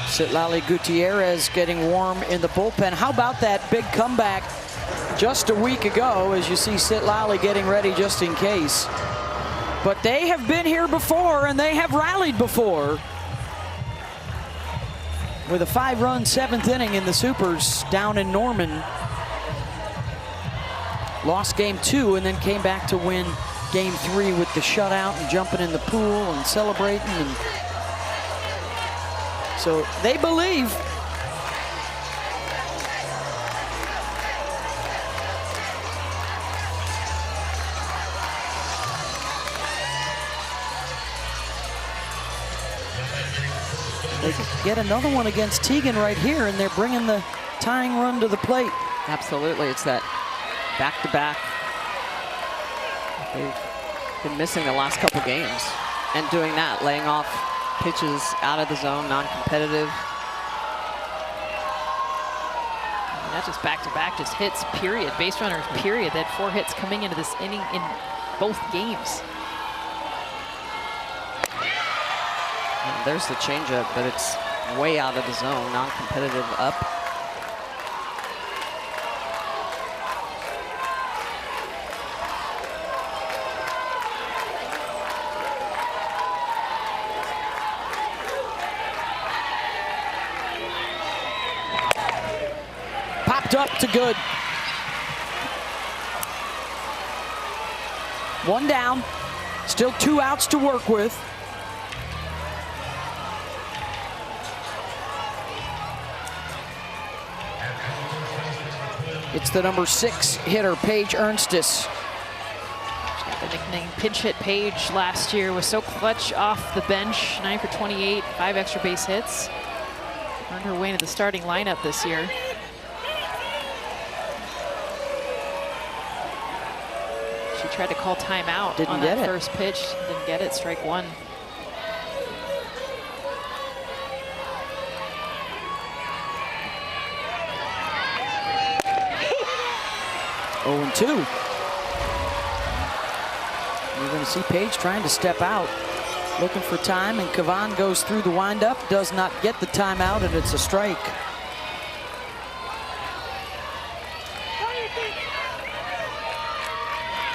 Citlali Gutierrez getting warm in the bullpen. How about that big comeback just a week ago, as you see Citlali getting ready just in case. But they have been here before, and they have rallied before. With a 5-run 7th inning in the Supers down in Norman. Lost Game 2 and then came back to win Game 3 with the shutout and jumping in the pool and celebrating. And so they believe. They get another one against Tegan right here, and they're bringing the tying run to the plate. Absolutely, it's that back-to-back. They've been missing the last couple games, and doing that, laying off pitches out of the zone, non-competitive. Not just back-to-back, just hits, period. Base runners, period. They had 4 hits coming into this inning in both games. And there's the changeup, but it's way out of the zone, non-competitive up. popped up to good. 1 down. Still 2 outs to work with. It's the number 6 hitter, Paige Ernstis. The nickname Pinch Hit Paige last year, was so clutch off the bench. 9 for 28, 5 extra base hits. Earned her way into the starting lineup this year. She tried to call timeout on that first pitch. Didn't get it, strike 1. Oh, 2. You're going to see Paige trying to step out, looking for time, and Kavan goes through the windup, does not get the timeout, and it's a strike.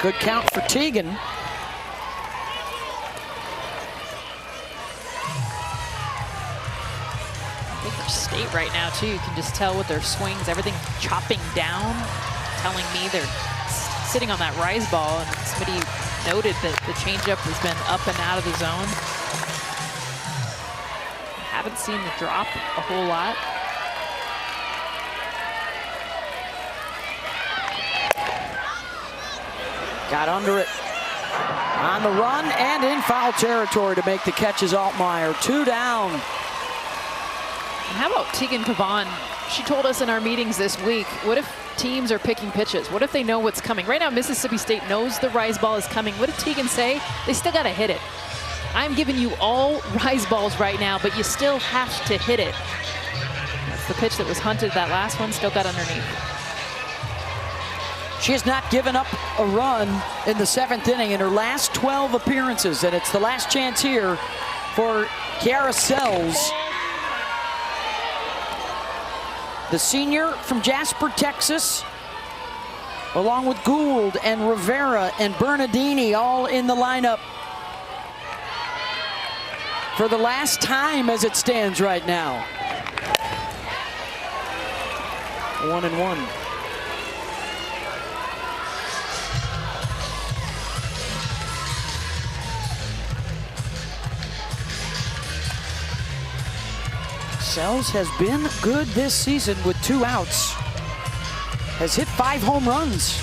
Good count for Teagan. I think they're state right now, too. You can just tell with their swings, everything chopping down, telling me they're sitting on that rise ball, and somebody noted that the changeup has been up and out of the zone. Haven't seen the drop a whole lot. Got under it on the run and in foul territory to make the catch is Altmaier. 2 down. And how about Teagan Kavan? She told us in our meetings this week, what if teams are picking pitches? What if they know what's coming? Right now, Mississippi State knows the rise ball is coming. What did Teagan say? They still got to hit it. I'm giving you all rise balls right now, but you still have to hit it. That's the pitch that was hunted. That last one still got underneath. She has not given up a run in the 7th inning in her last 12 appearances, and it's the last chance here for Kiara Sells. The senior from Jasper, Texas, along with Gould and Rivera and Bernardini, all in the lineup for the last time as it stands right now. 1-1. Sells has been good this season with 2 outs. Has hit 5 home runs.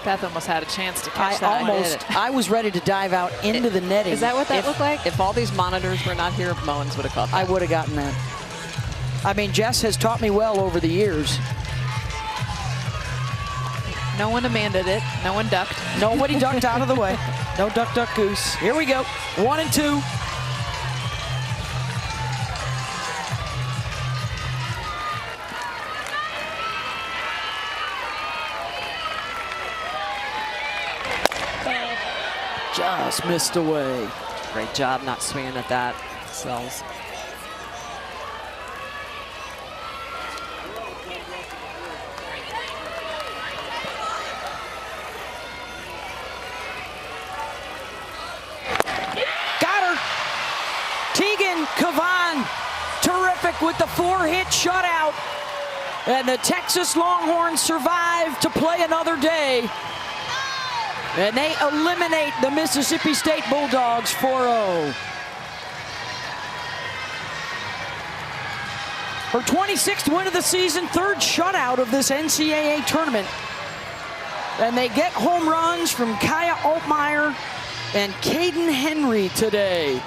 Beth almost had a chance to catch that. I was ready to dive out into the netting. Is that what that looked like? If all these monitors were not here, Mullins would have caught that. I would have gotten that. I mean, Jess has taught me well over the years. No one demanded it. No one ducked. Nobody ducked out of the way. No duck, duck, goose. Here we go. 1-2. Just missed away. Great job not swinging at that, Sells. Got her. Teagan Kavan, terrific with the 4-hit shutout. And the Texas Longhorns survive to play another day. And they eliminate the Mississippi State Bulldogs 4-0. Her 26th win of the season, 3rd shutout of this NCAA tournament. And they get home runs from Kaya Altmaier and Caden Henry today.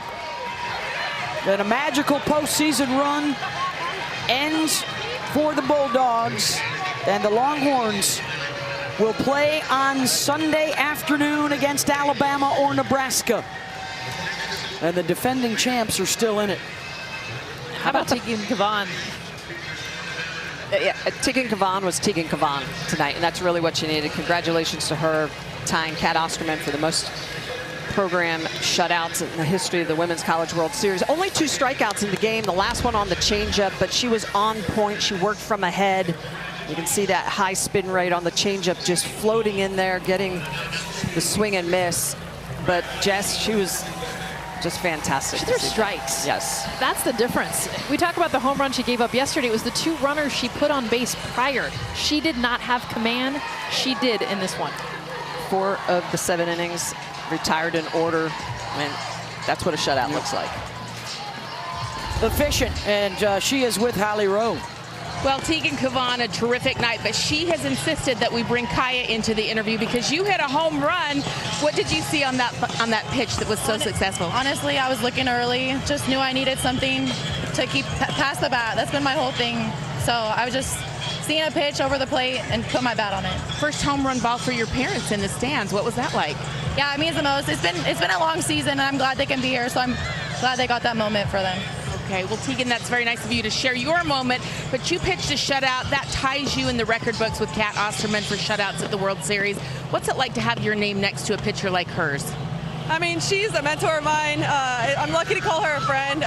Then a magical postseason run ends for the Bulldogs, and the Longhorns will play on Sunday afternoon against Alabama or Nebraska. And the defending champs are still in it. How about Teagan Kavan? Yeah, Teagan Kavan was Teagan Kavan tonight, and that's really what she needed. Congratulations to her, tying Kat Osterman for the most program shutouts in the history of the Women's College World Series. Only 2 strikeouts in the game, the last one on the changeup, but she was on point. She worked from ahead. You can see that high spin rate on the changeup just floating in there, getting the swing and miss. But Jess, she was just fantastic. She threw strikes. Yes. That's the difference. We talk about the home run she gave up yesterday. It was the 2 runners she put on base prior. She did not have command. She did in this one. 4 of the 7 innings retired in order. I mean, that's what a shutout looks like. Efficient, and she is with Holly Rowe. Well, Tegan Cavan, a terrific night, but she has insisted that we bring Kaya into the interview because you hit a home run. What did you see on that pitch that was so successful? Honestly, I was looking early. Just knew I needed something to keep past the bat. That's been my whole thing. So I was just seeing a pitch over the plate and put my bat on it. First home run ball for your parents in the stands. What was that like? Yeah, it means the most. It's been a long season, and I'm glad they can be here. So I'm glad they got that moment for them. Okay, well, Tegan, that's very nice of you to share your moment, but you pitched a shutout. That ties you in the record books with Kat Osterman for shutouts at the World Series. What's it like to have your name next to a pitcher like hers? I mean, she's a mentor of mine. I'm lucky to call her a friend.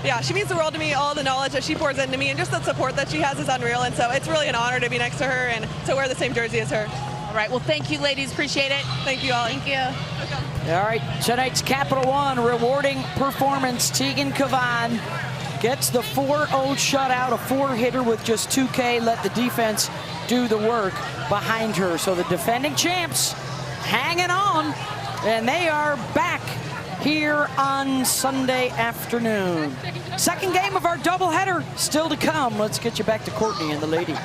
Yeah, she means the world to me. All the knowledge that she pours into me and just the support that she has is unreal, and so it's really an honor to be next to her and to wear the same jersey as her. All right, well, thank you, ladies. Appreciate it. Thank you, Ollie. Thank you. All right, tonight's Capital One rewarding performance. Tegan Cavan gets the 4-0 shutout, a 4-hitter with just 2K. Let the defense do the work behind her. So the defending champs hanging on, and they are back here on Sunday afternoon. Second game of our doubleheader still to come. Let's get you back to Courtney and the ladies.